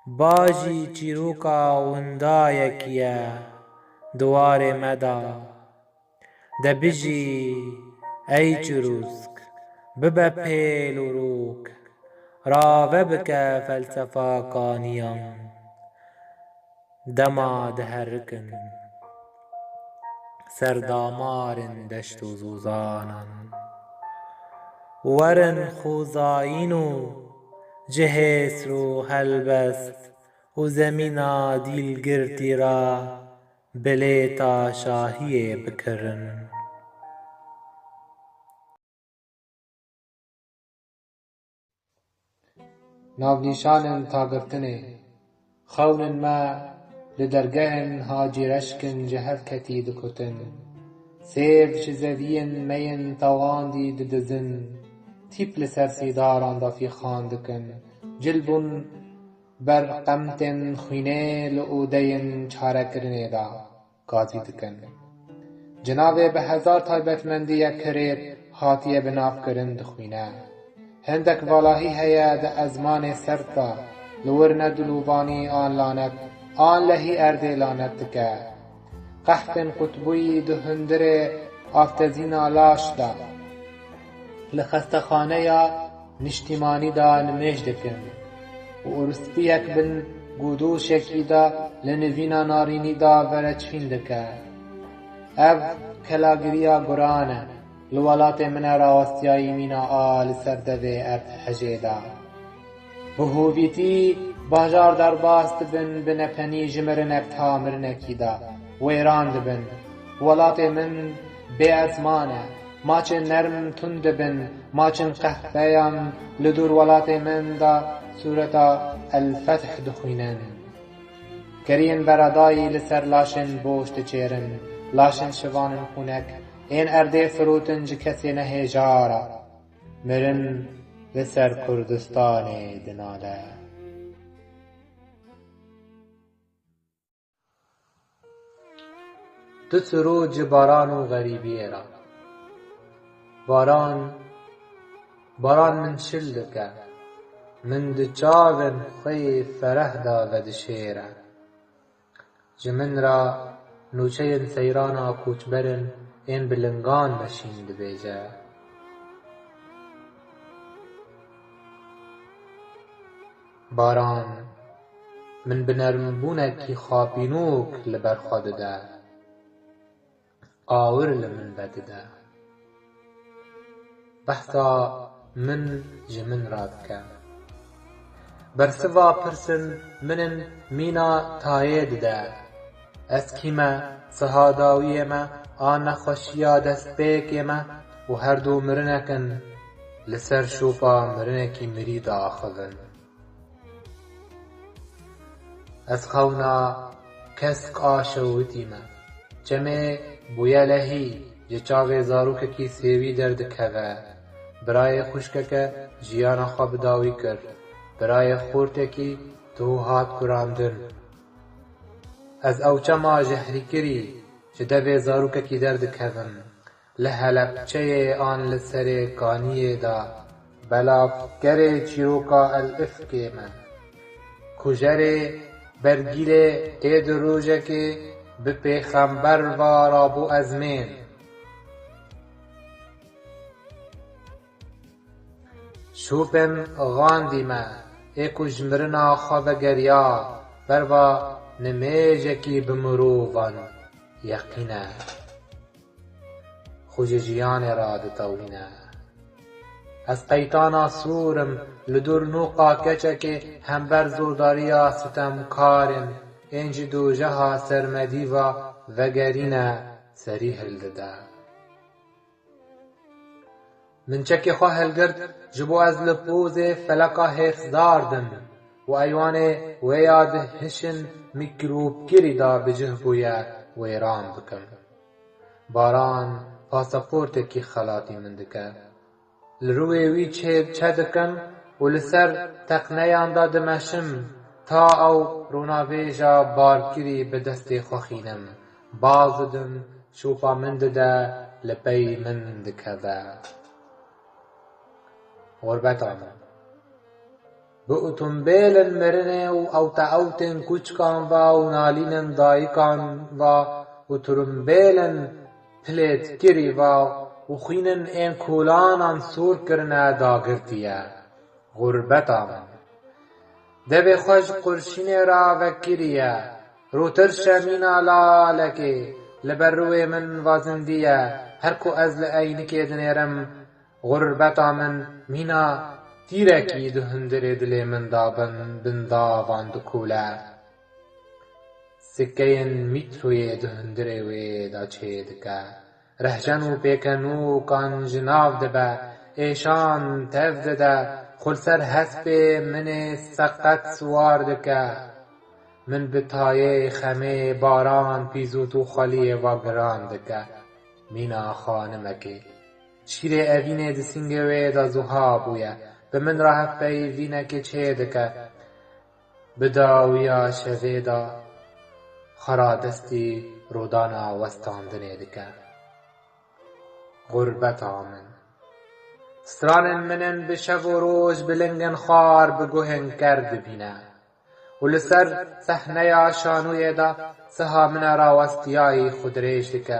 باجی چیروکا وندایکیه دوار مدا دبیجی ای چروسک ببه پیل و روک راوه بکه فلسفه کانیم دما دهرکن سردامارن دشت و زوزانن ورن خوزاینو جهیس رو هلبست و زمینا دیلگرتی را بلیتا شاهی بکرن
ناونیشانن تاگرتنه خونن ما لدرگهن هاجی رشکن جهف کتی دکتن سیف شزوین مین تواندی ددزن تیپ لسر سیداران دا فی خاندکن جلبون بر قمتن خوینه لعودین چارکرنه دا گازی دکن جنابه به هزار تایبتمندی یک کرید هاتیه بناف کرن دخوینه هندک والاهی هیا ده ازمان سرطا لور ندلوبانی آن لانت آن لهی ارده لانت دکه قحطن قطبوی ده هندر آفتزین آلاش دا لخستخانه یا نشتیمانی دا نمیش دکن و ارسپیک بن گودو شکی دا لنوینا نارینی دا ورچفین دکه او کلاگریا گرانه لولات من راوستیایی مینا آل سردوه ارد حجیدا بهویتی باجار در باست بن بنپنی جمر نبتامر نکیدا ویراند بن ولات من بی ازمانه ماچن نرم تند بن ماچن قهبهیم لدور ولات من دا سورتا الفتح دخوینن کرین برادایی لسر لاشن بوشت چیرن لاشن شوانن خونک این ارده فروتن جه کسی نه جارا مرن لسر کردستان دناله دو سروج باران و غریبی را باران من شل دکه من دچاون خی فره دا و دشیره جمن را نوچه سیرانا کوچ برن این بلنگان مشین دبیجه باران من بنرمبونه کی خوابینوک لبر خود ده آور لمن بدده بحثا من جمن رادکه برسوا پرسن منن مینا تاید ده اسکیمه سهاداوی ما آن خوشیا دست بیکی ما و هر دو مرنکن لسر شوفا مرنکی مرید آخذن از خونا کسک آشوتی ما
چمه بویا لهی جه چاوه زاروککی سیوی دردکوه برای خوشککه جیانا خواب داوی کرد برای خورتکی تو هات کراندن از او چما جهری کری جه دبه زاروککی دردکوم لحلبچه آن لسر کانیه دا بلافگر چیروکا الافکه من کجر برگیل اید روژه که به پیغمبر و رابو ازمین شوپم غاندیمه ایکو جمرنا خواب گریا بروا نمیجه کی بمرووان یقینه خوش جیان را دتاوینه از قیتانا سورم لدور نوقا کچه که همبر زوداریا ستم کارم اینج دو جها سرمدی و وگرینه سری هلدده من چکی خواه هلگرد جبو از لپوز فلکا حفظ داردم و ایوان ویاد هشن میکروب گری دا بجه بویا ویران بکم باران پاسپورت کی خلاطی من دکه لروی وی چه دکم و لسر تقنیان دا دمشم تا او روناویجا بارکری به دست خوخینم بازدم شوپا من دده لپی من دکده غربت آمن به اتنبیل مرنه و اوتن کچکان و نالین دایکان و ترنبیل پلیت کری و خوینن این کولانان سور کرنه داگرتیه غربت آمن دب خوش قرشین را وکریه روتر شمین لالکه لبروی من وازندیه هر کو از لعینکی دنیرم غربت آمن مینا تیرکی دهندر دل من دابن بنداوان دکوله سکین میتروی دهندر وی دا چه دکه رهجنو پیکنو کان جناف دبه ایشان تف دده خلصر حسب من سقط سوار دکه من بتایه خمه باران پیزوتو خالی و گران دکه مینا خانمکی شیر اوینه دسینگه وی دا زوها بویه به من راه پی وینه که چه دکه بداویا شوه دا خرا دستی رودانا وستاندنه دکه غربت آمن سترانن منن به شب و روز بلنگن خار بگوهن کرد بینه و لسر صحنه آشانوی دا سها من راوستیای خود ریش دکه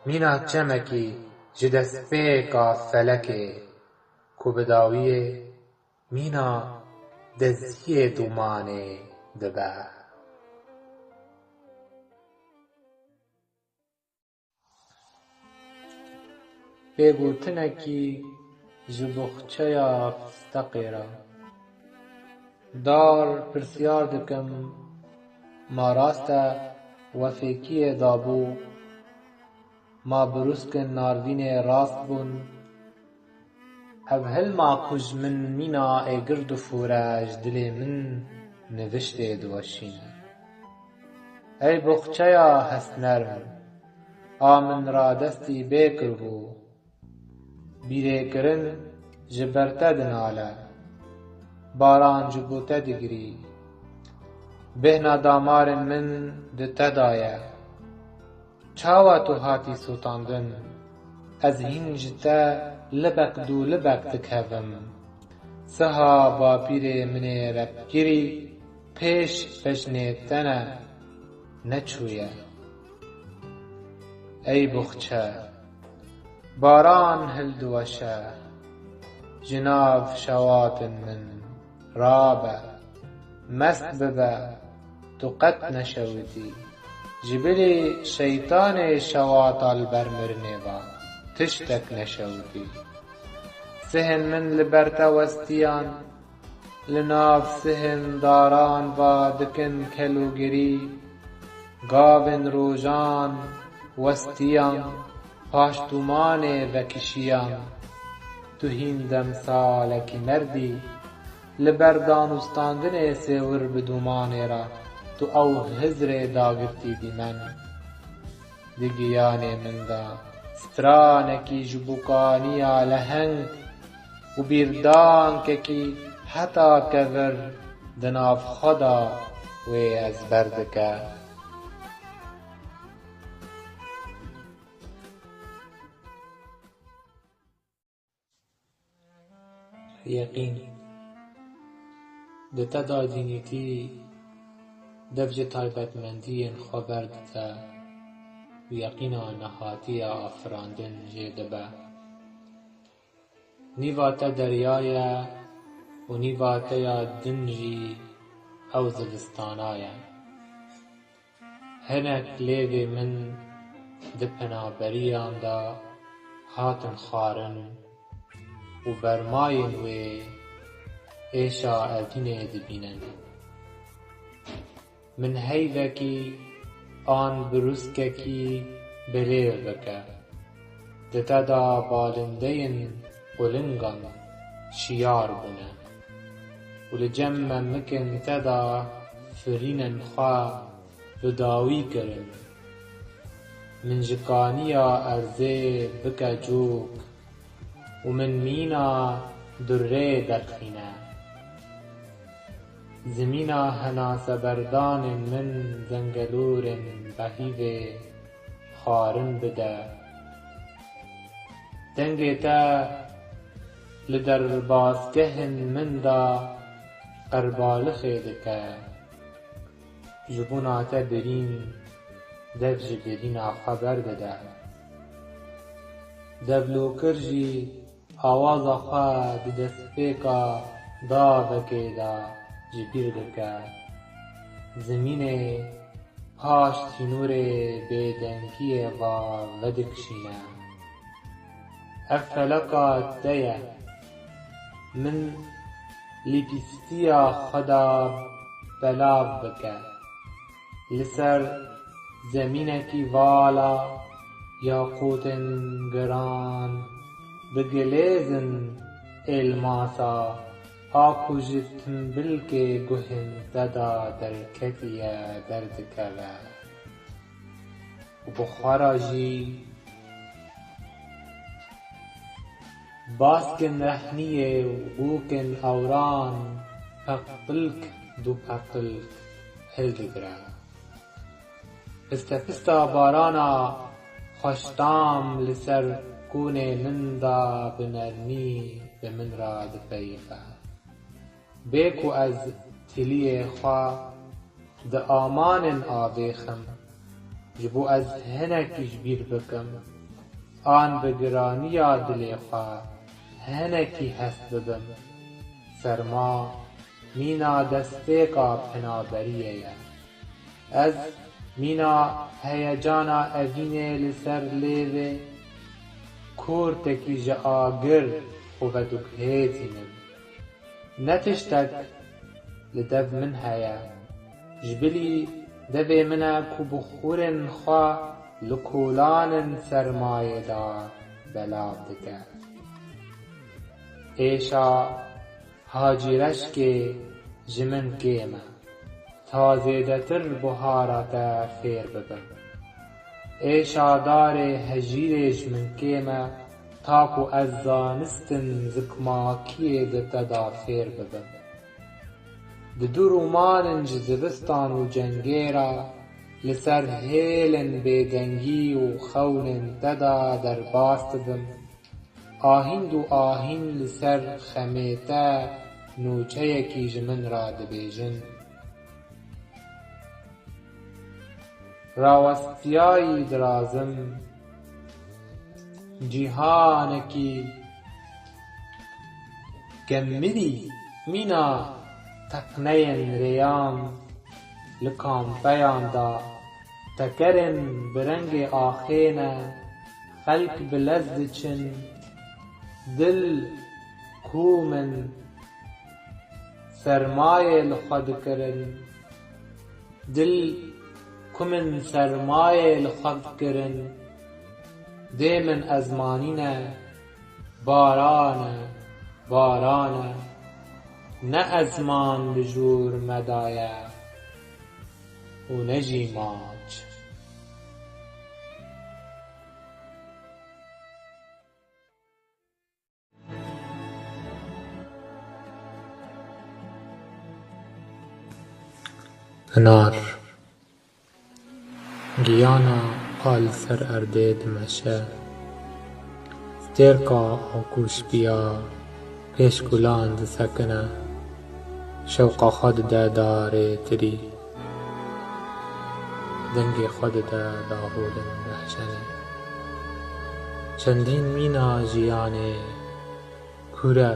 مینا چمکی جدس پیکا فلکه کو بداویه مینا دزیه دومانه دبه
بگوتنکی جبخچه یا فستقیرا دار پرسیار دکم ما راسته وفیکی دابو ما بروسکن ناروین راست بون او هل ما کج من مینا ای گرد و فورج دل من نوشته دوشینه ای بخچه یا هست نرم آمن را دستی بیکر بو بیره کرن جبرته دناله باران جبوته دگری بهنا دامارن من دته دایه چاوا تو هاتی سوتاندن از هینجته لبک دو لبک دکوم سها با پیر من ربگیری پیش پشنه تنه نچویه ای بخچه باران هلدوشه جناف شوات من رابه مست ببه تو قط نشودی جبلی شیطان شوات البرمرنه و تشتک نشودی سهن من لبرته وستیان لناف سهن داران و دکن کلوگری گاون روژان وستیان پاشتومان وکشیان تو هیندم سالکی مردی لبردان استاندن سور بدومان را تو او هزر داگرتی دی من
di giyanê min da, stranekî ji bûkaniya leheng û bîrdankekî heta kevir di nav xwe da wê ezber dike. Yeqîn di te da dînîtî dev ji taybetmendiyên xwe berdide û yeqîna nehatiya afirandin jê dibe. Nîva te derya ye û nîva te ya din jî ew zivistana ye. Hinek lêvê min di penaberiyan da hatin xwarin û bermayên wê êşa evînê dibînin. Min heyvekî an biruskekî birêv bike. Di te da balindeyên qulingan şiyar bûne û li cem memikên te da firînên xwe bidawî kirin. Min ji kaniya erzê bike cûk û min mîna durrê derxîne. Zimîna henaseberdanên min zengelûrên behîvê xwarin bide. Dengê te li derbasgehên min da qerbalixê dike. Ji bûna te birîn dev ji birîna xwe berdide. Devlûkir jî awaza xwe di destpêka davekê da ji bîr dike. Zimînê paş tînûrê bêdengiyê va vedikişîne. Ev feleka te ye. Min lîpîstiya xwe da belav bike. Li ser zemînekî vala yaqûtên giran bigilêzin elmasa a ku ji timbilkê guhên te da derketiye derdikeve. û bi xwe ra jî baskên rehniyê û bûkên ewran peqpilk du peqilk hildigire. Pistepista barana xweştam li ser kûnê min da bi nermî bi min ra dipeyixe. Bê ku ez tiliyê xwe di amanên avêxim, ji bo ez hinekî ji bîr bikim, an bi giraniya dilê xwe hinekî hest bibim. Serma mîna destpêka penaberiyê ye. Ez mîna heyecana evînê li ser lêvê kurtekî ji agir û vedukhêtînim. Ne tiştek li dev min heye, ji bilî devê min e ku bi xûrên xwe li kolanên sermayê da belav dike. Êşa hacî reşkê ji min kêm e, ta zêdetir buhara te fêr bibim. Êşa darê hejîrê ji min kêm e, ta ku ez zanistin zikmakiyê di te da fêr bibim. Di du rûmanên ji zivistan û cengê ra li ser hêlên bêdengî û xewnên te da derbas dibim. Ahînd û ahîn li ser xemê te nûçeyekî ji min ra dibêjin. Rawestiyayî dirazim cîhanekî gemmirî mîna teqneyên rêyan li kampeyan da tekerên bi rengê axêne xelk bi lez diçin dil ku min sermayê li xwe dikirin dil ku min sermayê li xwe dikirin dê min ezmanîne barane barane ne ezman li jûr me daye û ne jî maç. هنار گیانا پال سر ارده دمشه ستێرقا ئاکوش بیا پێش گولان دسەکنە شەوقا خوا ددە دارێ تری دەنگێ خوا ددە داهۆدن رەحشەنێ چەندین مینا ژیانێ کورە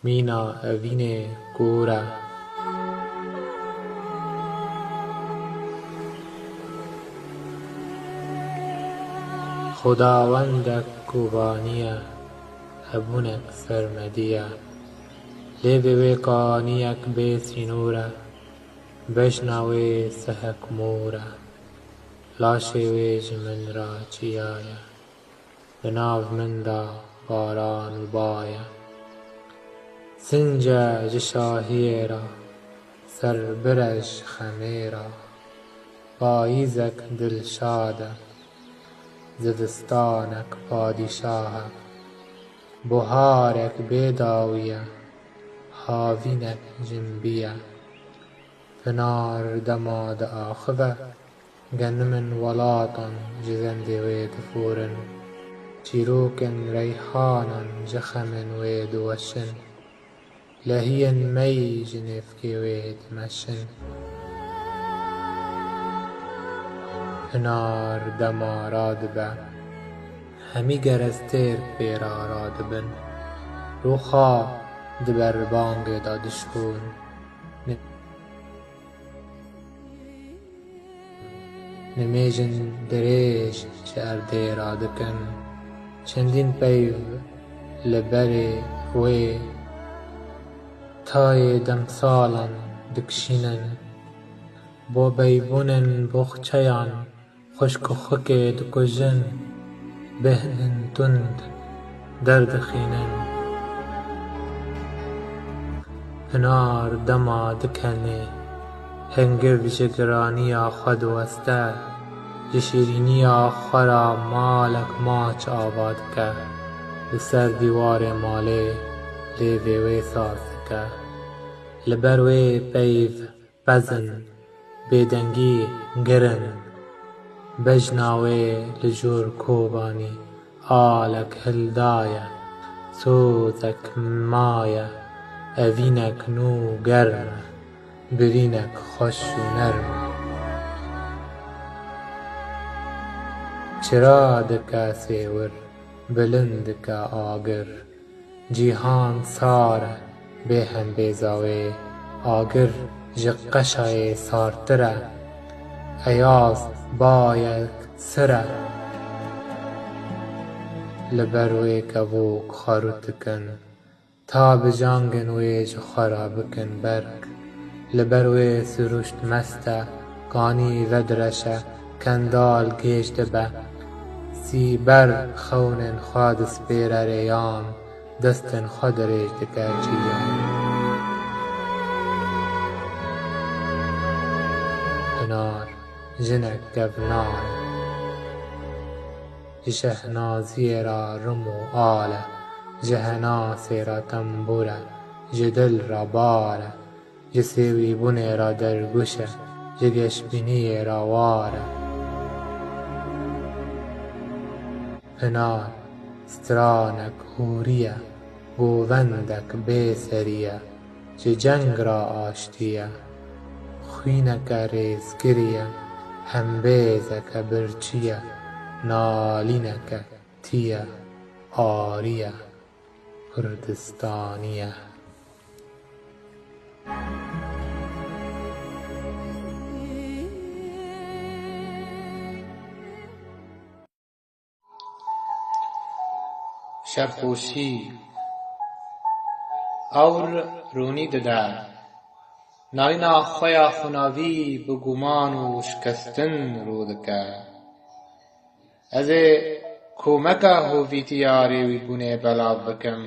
مینا ئەڤینێ گۆرە خوداوەندێک کوڤانیە هەبوونێک سەرمەدیە لێڤێ وێ قانیەک بێ سینوورە بەژنا وێ سەهەک مۆرە لاشێ وێ ji min ra çiyaye li nav min da baran û baye since ji şahiyê ra ser birej xemê ra payîzek dilşad e zivistanek padîşah e buharek bêdawî ye havînek jinbî ye pinar dema diaxive genimin welatan ji zendê wê diforin çîrokên reyhanan ji xemên wê diweşin lehiyên mey ji nêfkê wê dimeşin pinar dema radibe hemî gerestêr pêra radibin rûxa di ber bangê da dişûn nimêjin dirêj ji erdê radikin çendîn peyv li berê wê tayê demsalan dikişînin bo beybûnên boxçeyan xuşk û xikê dikujin bêhnên tund derdixînin pinar dema dikenê hengiv ji giraniya xwe diweste ji şîrîniya xwe ra malek maç ava dike li ser dîwarê malê lêvê wê saz dike li ber wê peyv bezin bêdengî girin bejna wê li jûr kovanî alek hildaye sozek maye evînek nû germ e birînek xweş û nerm e çira dike sêwir bilind dike agir cîhan sar e bê hembêza wê agir ji qeşayê sartir e eyaz bayek sir e li ber wê kevok xarût dikin ta bi jangên wê ji xwe re bikin berk li ber wê siruşt mest e kanî vedireşe kendal gêj dibe sîber xewnên xwe dispêre rêyan destên xwe dirêj dike çiyan pinar jinek gevnar e ji şehnaziyê ra rim û al e ji henasê ra tembûr e ji dil ra bar e ji sêwîbûnê ra dergûş e ji geşbîniyê ra war e pinar stranek hûrî ye govendek bêserî ye ji ceng ra aştî ye xwîneke rêzgirî ye hembêzeke birçî ye nalîneke tî ye arî ye kurdistanî ye
şebxweşî ewr ronî dide navîna xwe ya xwenavî bi guman û şikestin rû dike ez ê komeka hovîtiya rêwîbûnê belav bikim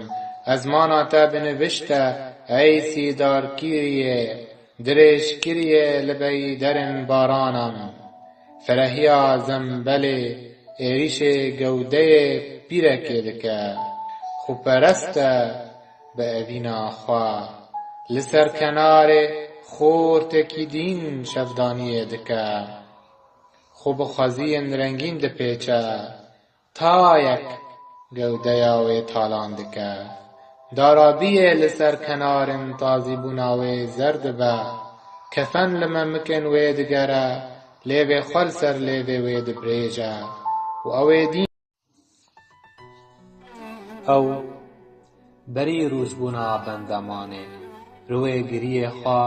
ezmana te binivişte ey sîdarkiriyê dirêjkiriyê li beyderên baranan ferehiya zembelê êrişê gewdeyê pîrekê dike xweperest e bi evîna xwe li ser kenarê
خۆرتێکی دین شەفدانیێ دکە خۆ بخوازیên rengîn dipêçe tayek gewdeya wê talan dike darabiyê li ser kenarên tazîbûna wê zer dibe kefen li memikên wê digere lêvê xwe li ser lêvê wê dibrêje û ew ê dîn ew berî rûjbûna bendemanê riwê giriyê xwe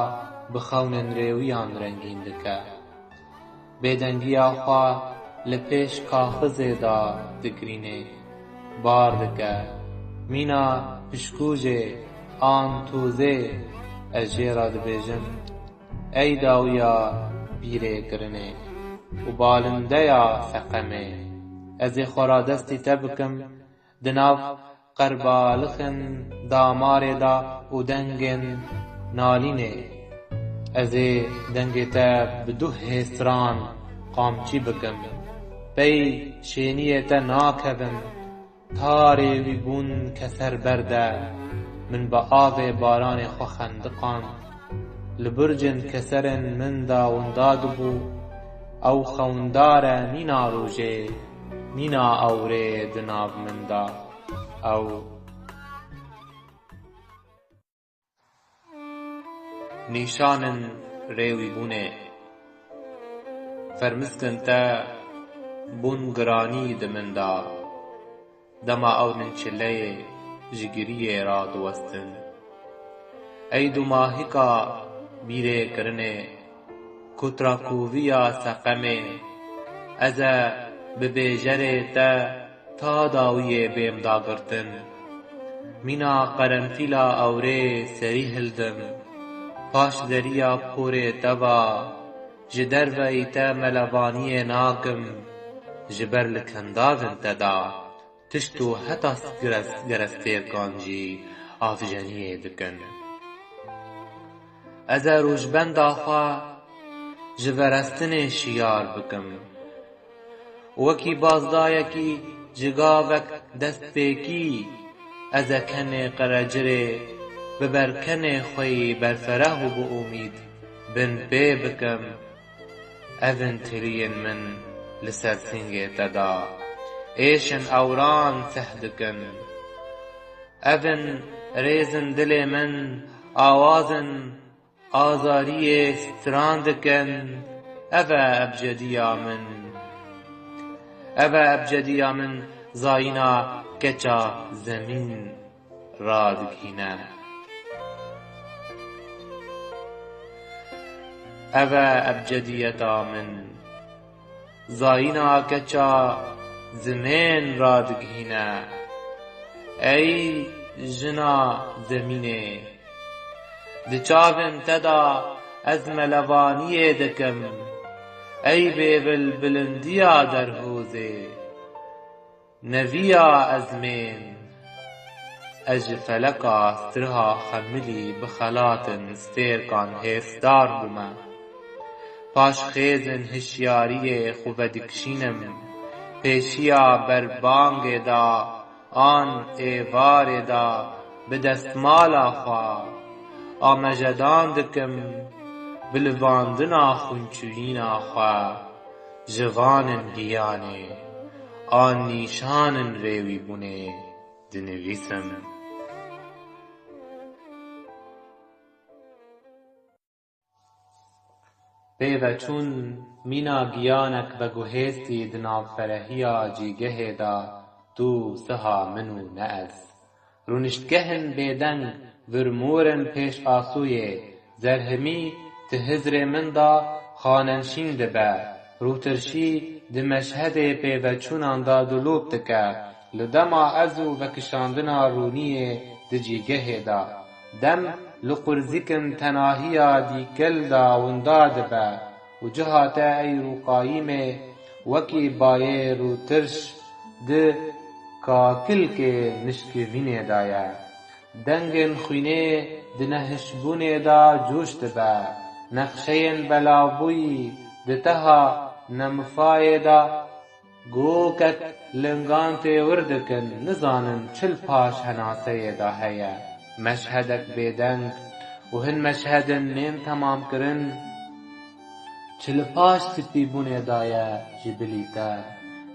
bi xewnên rêwiyan rengîn dike bêdengiya xwe li pêş kaxizê da digrîne bar dike mîna pişkûjê an tûzê ez jê ra dibêjim ey dawiya bîrê kirinê û balindeya seqemê ez ê xwe radestî te bikim di nav qerbalixên damarê da û dengên nalînê ez ê dengê te bi du hêsran qamçî bikim pey şêniyê te nakevim tarê wî bûn ke ser berde min bi avê baranê xwe xendiqand li burcên keserên min da winda dibû ew xewndar e mîna rojê mîna ewrê di nav min da ew nîşanên rêwîbûnê fermiskên te bûn giranî di min da dema ewnên çileyê ji giriyê ra diwestin ey du mahîka bîrê kirinê kutrakûviya seqemê ez ê bi bêjerê te ta dawiyê bêm dagirtin mîna qerenfîla ewrê serî hildim paş zeriya porê te va ji derveyî te melevaniyê nakim ji ber li kendavên te da tişt û heta gerestêrkan jî avjeniyê dikin ez ê rûjbenda xwe ji verestinê şiyar bikim wekî bazdayekî ji gavek destpêkî ez ê kenê qerecirê bi berkenê xwe yî berfereh û bi umîd bin pê bikim evên tiliyên min li ser singê te da êşên ewran seh dikin evên rêzên dilê min awazên azariyê stran dikin ev e ebcediya min zayîna keça zemîn radigîne ev e ebcediyeta min zayîna keça zemên radigîne ey jina zemînê di çavên te da ez melevaniyê dikim ey bêbil bilindiya derhûzê neviya ezmên ez ji feleka stirha xemilî bi xelatên stêrkan hêsdar bûme paş xêzên hişyariyê xwe vedikişînim pêşiya berbangê da an êvarê da bi destmala xwe amejedan dikim bi livandina xûnçûyîna xwe ji vanên giyanê an nîşanên rêwîbûnê dinivîsim pêveçûn mîna giyanek veguhêstî di nav ferehiya cîgehê da tu siha min û ne ez rûniştgehên bêdeng virmûrên pêş asûyê zerhemî di hizrê min da xanenşîn dibe rûtirşî di meşhedê pêveçûnan da dilûp dike li dema ez û vekişandina rûniyê di cîgehê da dem li qurzîkên tenahiya dîkel da winda dibe û ciha te ey rûqayîmê wekî bayê rûtirş di kakilkê nişkîvînê da ye dengên xwînê di nehişbûnê da cûş dibe nexşeyên belavbûyî di teha nemifayê da gokek lingan têwir dikin nizanin çil paş henaseyê da heye meşhedek bêdeng و هن مشهدن نیم تمام کرن چلپاش تپی بونه دایه جبلی تر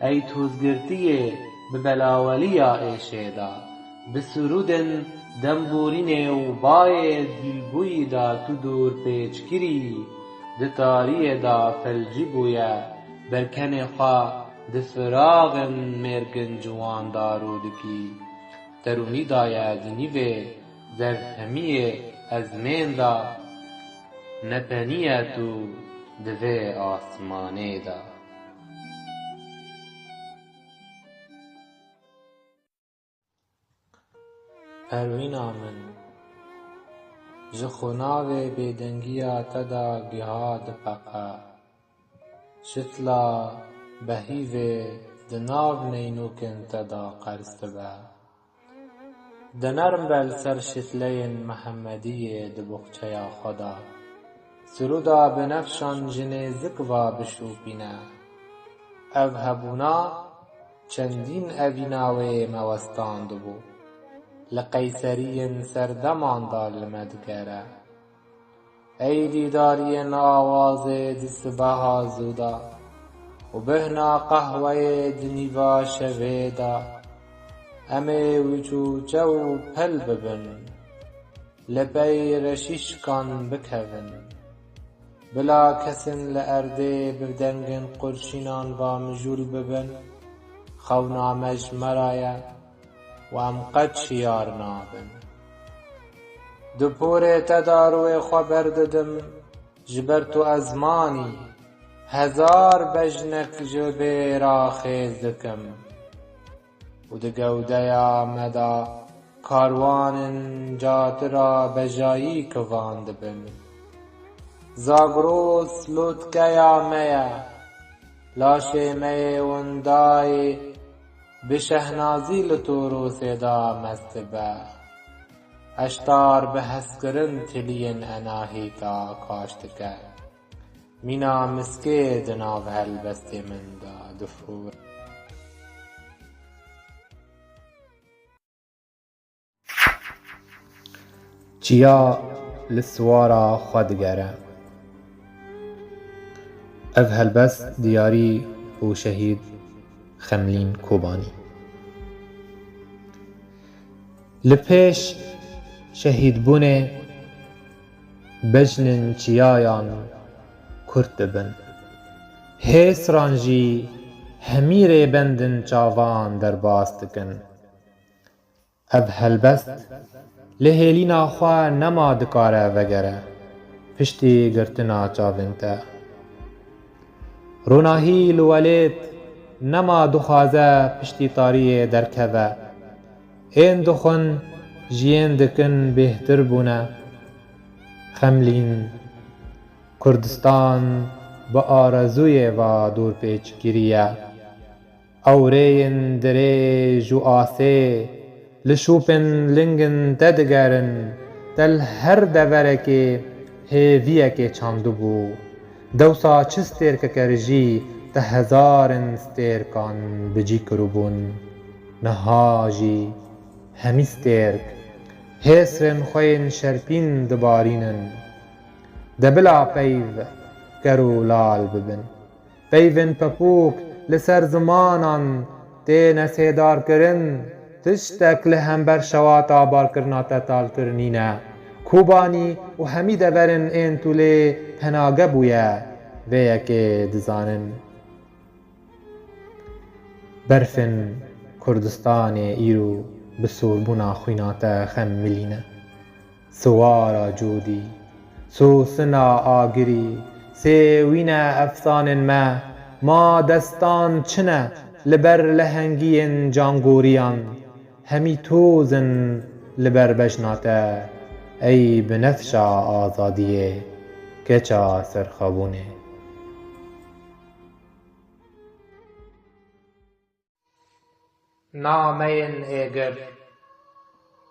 ای توزگرتیه به بلاولیا ایشه دا به سرودن دنبورینه و بای دیلبوی دا تو دور پیچ کری دتاریه دا فلجی بویه برکن خواه دفراغن مرگن جوان دارو دکی ترونی دایه دنیوه زرهمیه ازمین دا نپنیه تو دوه آسمانه دا پروینا من جخوناو بیدنگیا تدا گهاد پقا شتلا بهیو دناو نینوکن تدا قرست با دنرم بل سر شتلین محمدی دبخچه خدا سرودا بنفشان جنیزک و بشوپینا او هبونا چندین اویناوی موستان دبو لقیصرین سردمان دالمدگره ای دیدارین آواز دسبها زودا و بهنا قهوه دنیوا شویدا امی وچوچه و پل ببن لپی رشیشکان بکوین بلا کسن لارده بردنگن قرشینان و مجول ببن خونا مجمرایه و ام قد شیار نابن دو پور تدارو خبر ددم جبرتو ازمانی هزار بجنک جبه را خیز دکم و دو گوده مدا کاروان جات را بجایی کواند بن زاگروس لوتکیا میا لاشه می وندای بشهنازی لطورو سیدا مستبه اشتار به هسکرن تلین اناهی تا کاشتکه مینا مسکه دناو هل بستی من دا دفور چیا لسوارا خودگره اف هل بس دیاری و شهید خملین کوبانی لپیش شهید بونه بجنن چیایان کرد بن هیس رانجی همیر بندن چاوان در باستکن اب هلبست لهلینا خواه نما دکاره وگره پشتی گرتنا چاونتا روناهی لولیت نما دخوازه پشتی تاریه درکوه این دخون جین دکن بهتر بونه خملین کردستان با آرزوی و دور پیچگیریه اورین دره جو آسه لشوپن لنگن تدگرن دل هر دورکه هیویه که چاندو بو دوسا چستر که کرجی ده هزارن ستر کان بجی کربون نهاجی همی سترک هسرن خوین شرپین دبارینن دبلا پیو کرو لال ببن پیون پپوک لسر زمانان تی نسیدار کرن تشتک لهم بر شوات آبار کرنا تتال کرنینه کوبانی و همی دورن این توله پناگه بویه ویه که دزانن برفن کردستان ایرو بسوربونا خوینات خم ملینه سوارا جودی سوسنا آگری سیوین افسان ما دستان چنه لبر لهنگین جانگوریان همی توزن لبر بجناته ای بنفشا آزادیه کچا سرخابونه
نامین ایگر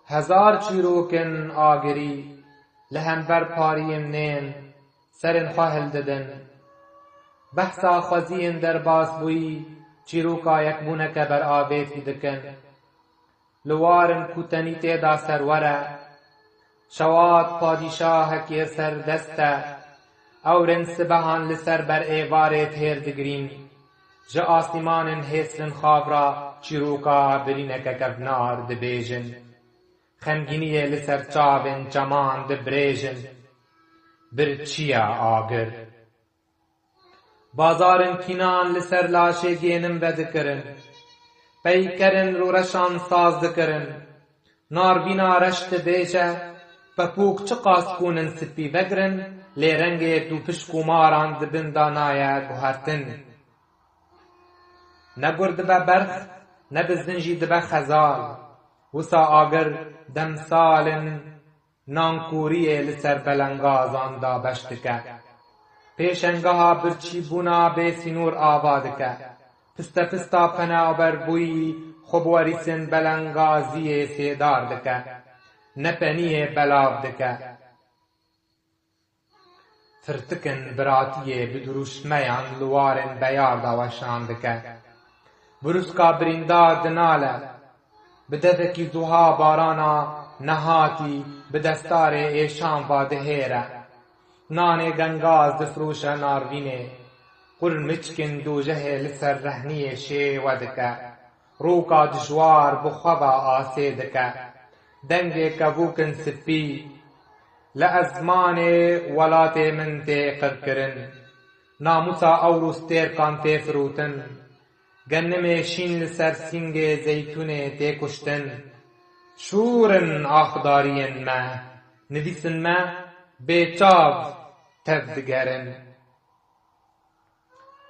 هزار چیروکن آگری لهم بر پاریم نین سرن خواهل ددن بحثا خوزین در باس بوی چیروکا یک بونه که بر آبیتی دکن لوارن کوتنی تیدا سروره شواد پادیشاهکی سر دسته اورن سبهان لسر بر ایواره تیر دگرین جا آسمان هیسرن خواب را چیروکا برینک کفنار دبیجن خمگینی لسر چاوین جمان دبریجن برچیا آگر بازارن کینان لسر لاشه گینم بدکرن پیکرن رو رشان ساز دکرن نار بینا رشت بیجه پپوک چه قاسکونن سپی وگرن لی رنگ دو پشکو ماران دبن دانایه گوهرتن نگرد به برخ نبزنجی دبه خزال وسا آگر دمسالن نانکوری لسر بلنگازان دا بشتکه پیشنگاها برچی بونا بی سینور آوادکه پستا پستا پنا بربوی خبوریسن بلنگازی سیدار دکه نپنیه بلاو دکه فرتکن براتیه بدروش میان لوارن بیار داوشان دکه بروسکا بریندا دناله بدفکی زوها بارانا نهاتی بدستار ایشان وادهیره نان گنگاز دفروش ناروینه قرمچکن دو جه لسر رهنی شی ودکه روکا دجوار بخوابا آسیدکه دنگ کبوکن سپی لأزمان ولات من تی قرکرن ناموسا اوروس تیر کان تی فروتن گنم شین لسر سینگ زیتون تی کشتن شورن آخدارین ما نویسن ما بیچاب تفدگرن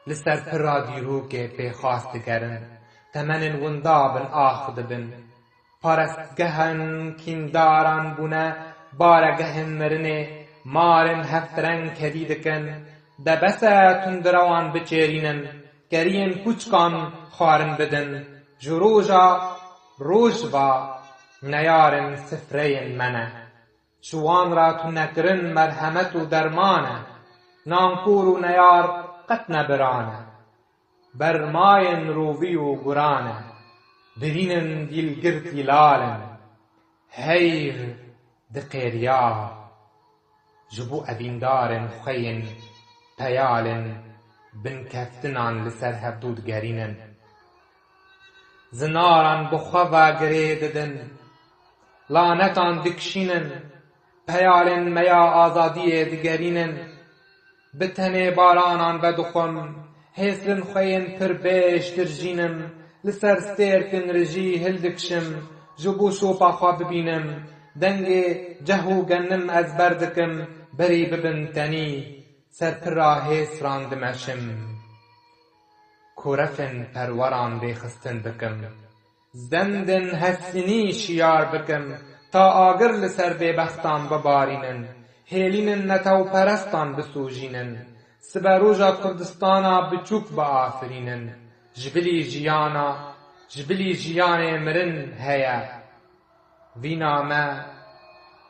لسر پرادی رو که پی خواست گرن تمنن وندابن آخد بن پارست گهن کینداران بونه بارگهن مرنه مارن هفترنگ کدیدکن دبسه تندروان بچرینن گرین پوچکان خارن بدن جروجا روجوا نیارن سفرین منه شوان را تو نکرن مرحمت و درمانه نانکور و نیار قط نبرانه برماین رووی و گرانه برینن دیل گرتی لالن هیر دقیریا جبو اویندارن خین پیالن بن کفتنان لسر هبدود گرینن زناران بخوا گریددن لانتان دکشینن پیالن میا آزادی دگرینن بتنه بارانان و دخم حسن خین پر بیش درجینم لسر ستیرکن رجی هلدکشم جبو شوپا خواب ببینم دنگ جهو گنم از بردکم بری ببنتنی سر پر را حس راندمشم کورفن پروران ریخستن بکم زندن حسینی شیار بکم تا آگر لسر ببختان ببارینن هیلینن نتو پرستان بسوجینن سبروجا کردستانا بچوک با آفرینن جبلی جیان مرن هیا وینا ما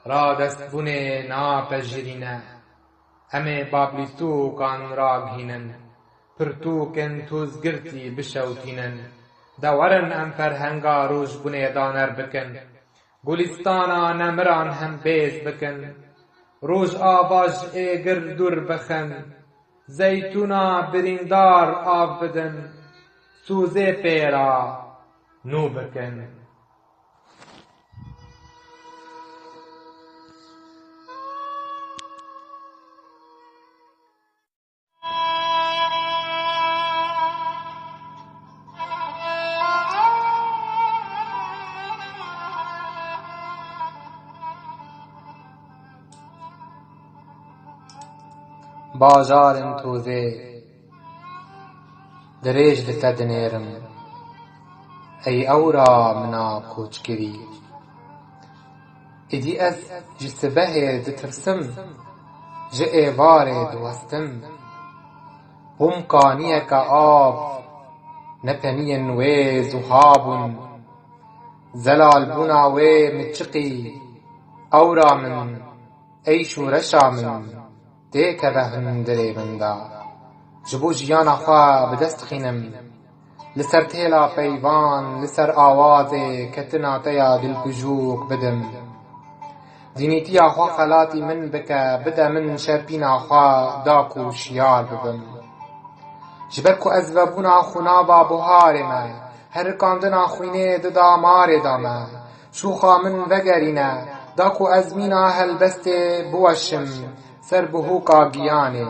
را دست بونه ناپجرینه همه بابلیسو کان راگهینن پرتوکن توزگرتی بشوتینن دورن ام فرهنگا روش بونه دانر بکن گلستانا نمران هم بیز بکن روش آواج ایگر دور بخن زیتونا بریندار آب بدن سوزه پیرا نو بکن
باجارن توزه دریج لتدنیرم ای اورا منا کوچکری ایدی از جسبه دترسم جه واره دوستم بمکانیه که آب نپنی نوی زهابون زلال بونا وی مچقی اورا من ای شورشا من دیکه بهن دلی بندا جبو جیانا خواه بدست خینم لسر تیلا پیوان لسر آوازه کتنا تیا دل کجوک بدم
زینیتیا خوا خلاتی من بکه بده من شرپینا خوا داکو شیار ببم جبرکو از وبونا خونابا بوهار ما هر کاندنا خوینه ددا مار دامه شوخا من وگرینه داکو از مینا هلبست بوشم سر بهوکا گیانه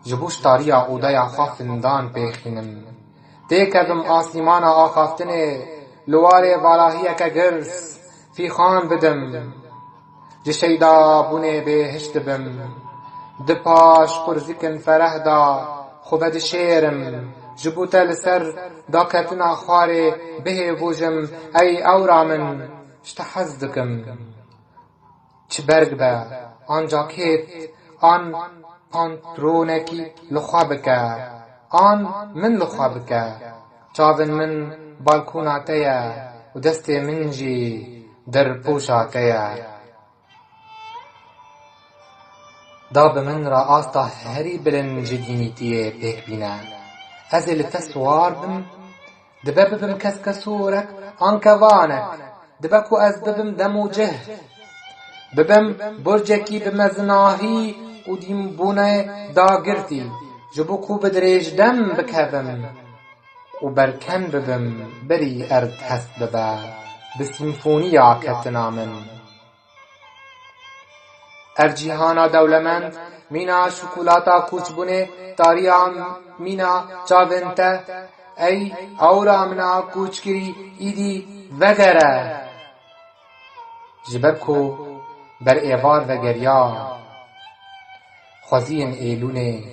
جبوش تاریا اودایا خافندان پیخینم دیکدم آسیمانا آخافتنه لواره والاهیه که گرس فی خان بدم جشیدا بونه بهشت بم دپاش قرزکن فرح دا خوبد شیرم جبوتا لسر دا کتنا خواره به بوجم ای اورا من اشتحز دکم چه برگ با آن جاکت آن پانترونکی لخوا بکه آن من لخوا بکه چاون من بالکوناتیا و دست من جی در پوشاتیا دا بمن را آستا هری بلن جدینیتیه پیک بینه از لتسوار بم دبه ببم کس کسورک آن کوانک دبه کو از ببم دمو جه ببم برجکی بمزناهی و دیم بونه دا گرتی جبو کو بدریج دم بکبم و برکن ببم بری ارد هست ببه بسیمفونیا کتنا من ارجیهانا دولمند مینا شکولاتا کوچ بونه تاریا مینا چاونته ای اورا منا کوچ کری ایدی وگره جبرکو بر ایوار وگریا خوزین ایلونه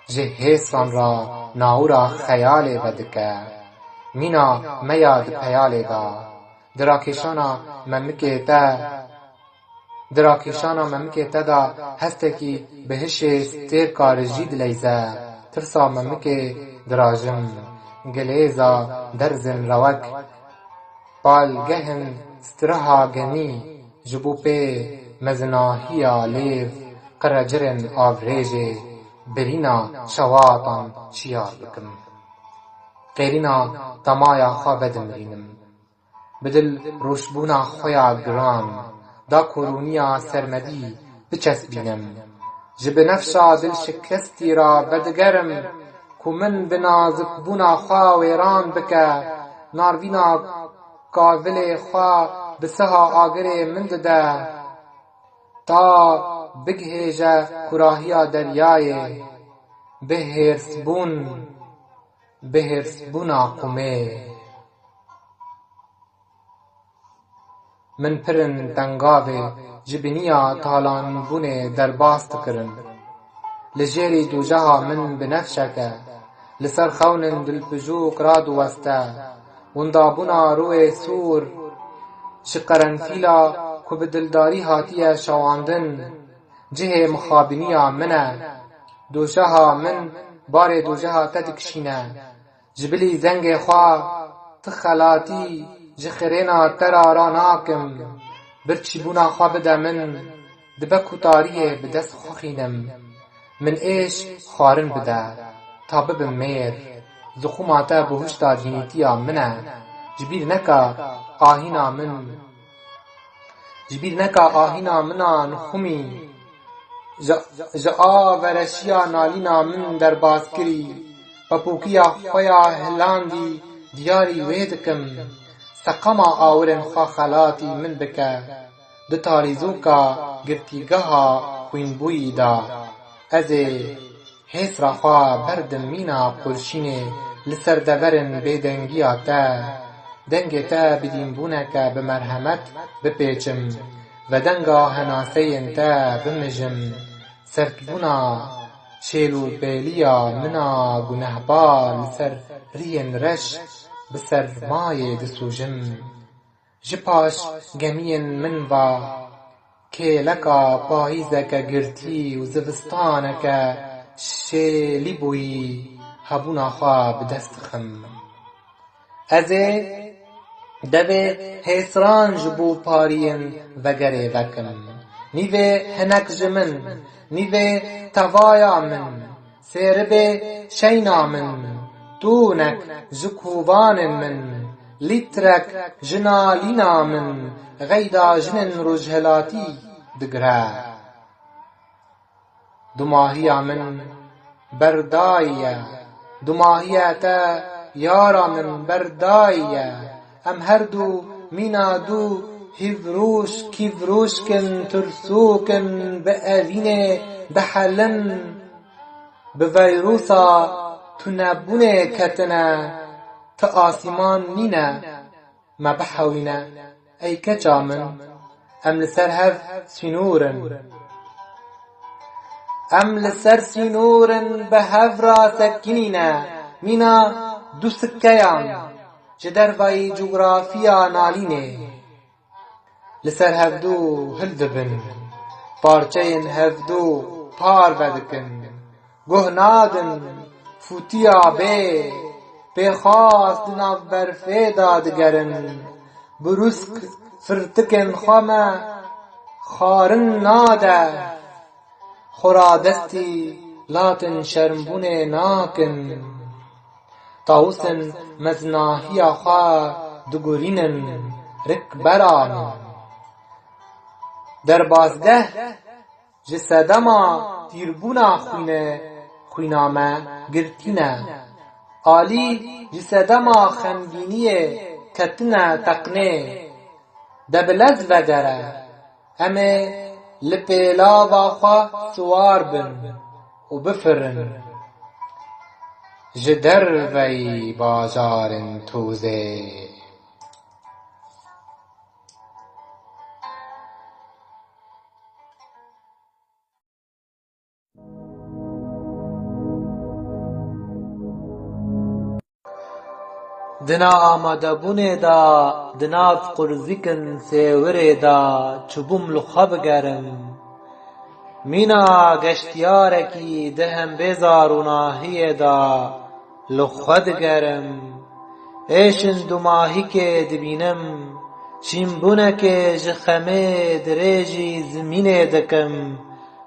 جهیسان را ناورا خیال بدکه مینا میاد پیال دا دراکشانا ممکه تا دا هسته کی بهش ستیر کار جید لیزه ترسا ممکه دراجم گلیزا درزن روک پالگهن سترها گنی جبو پی مزناهیا لیف قرجرن آوریجه برینا شواطان شیار بکم قیرینا تمایا خواب دمرینم بدل روشبونا خویا گران دا کرونیا سرمدی بچسبینم جب نفشا دل شکستی را بدگرم کو من بنازک بونا خوا ویران بکه ناروینا کاول خوا بسها آگر من دده تا بگهیجه کراهیا دریای بهرسبونا قمه من پرن تنگاوه جبنیا تالان بونه در باست کرن لجیری دو جها من بنفشکه لسر خونن دل پجوک رادو وسته وندابونا روی سور شقرنفیلا کو بدلداری هاتیه شواندن جه مخابنیا منه دوشها من بار دوشها تدکشینه جبلی زنگ خواه تخلاتی جخرینا ترارا ناکم برچی بونا خواه بده من دبکو تاریه بدست خوخینم من ایش خارن بده تا ببم میر زخوماتا بهشتا جینیتیا منه جبیر نکا آهینا منا نخومی جا ورشیا نالینا من در باسکری پپوکیا خویا هلاندی دیاری ویدکم سقما آورن خوا خلاتی من بکه دو تاریزوکا گرتیگها خوین بوی دا از حیث را خوا بردم مینا پرشینه لسر دورن بیدنگیا تا دنگ تا بدین بونکا بمرحمت بپیچم و دنگا هناسین تا بمجم سرکبونا شیلو بیلیا منا گنهبال سر رین رش بسر مای دسوجم جپاش گمین من و که لکا پاییزکا گرتی و زوستانکا شیلی بوی هبونا خواه بدست خم ازه دوه حسران جبو پارین وگره وکم نیوه هنک جمن نیوه توایا من سربه شینا من دونک جکوبان من لیترک جنا لینا من غیدا جنن رجهلاتی دگره دماهیا من بردایه دماهیا تا یارا من بردایه ام هر دو مینا دو هیوروش کیوروش کن ترسوکن به اوینه به حلن به ویروسا تو نبونه کتنه تا آسیمان نینه ما بحوینه ای کچا من ام لسر هف سینورن ام لسر سینورن به هف را سکنینه مینا دو سکیان جدر وی جغرافیا نالینه لسر هفدو هلدبن پارچین هفدو پار بدکن گه نادن فوتیا بی خواست ناف برفه دادگرن بروسک فرتکن خامه خارن ناده خورا دستی لاتن شرمبون ناکن طاوسن مزناهی خواه دگورینن رک بران در بازده جسدما تیربونا خوینامه گرتینه آلی جسدما خمگینیه کتنه تقنه دبلز وگره همه لپیلا واخوا سوار بن و بفرن جدر وی بازارن توزه دنا آماده بونه دا دناف قرزیکن سیوره دا چوبم لخب گرم مینا گشتیارکی دهم بیزاروناهی دا لخد گرم ایشن دو ماهی که دبینم چیمبونه که جخمه دریجی زمینه دکم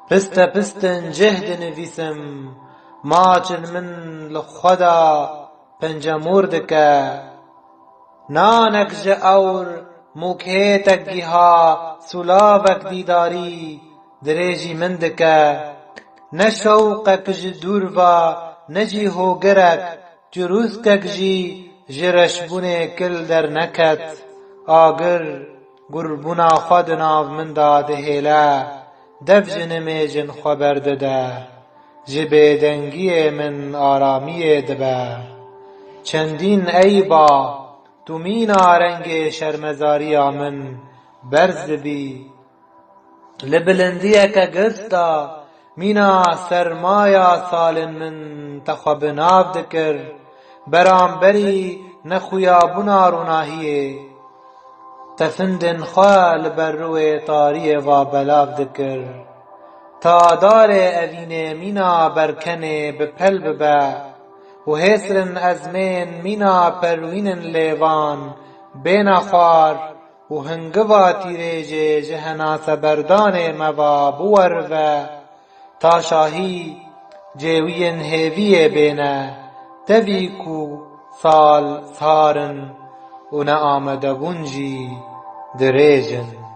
پست پستن جهد نویسم ماچن من لخدا پنجمور دکه نانک جاور موکهتک گیها سلاوک دیداری دریجی من دکه نشوقک جدور و نجی هوگرک جروسکک جی جرشبونه کل در نکت آگر گربونا خود ناو من داده هیله دف جنمی جن خبر دده جبه دنگی من آرامی دبه چندین ای با تو مینا رنگ شرمزاری من برز بی لبلندیه که گرستا مینا سرمایا سالن من تخواب ناف دکر برانبری نخویابونا روناهیه تفندن خوال بروی طاریه و بلاف دکر تا دار اوین مینا برکنه بپل ببه و هسرن ازمین مینا پروینن لیوان بین خوار و هنگوا تیریجه جهنا سبردان موا بورو تا شاهی جوین هیویه بینه دوی کو سال سارن و نه آمده بونجی دریجن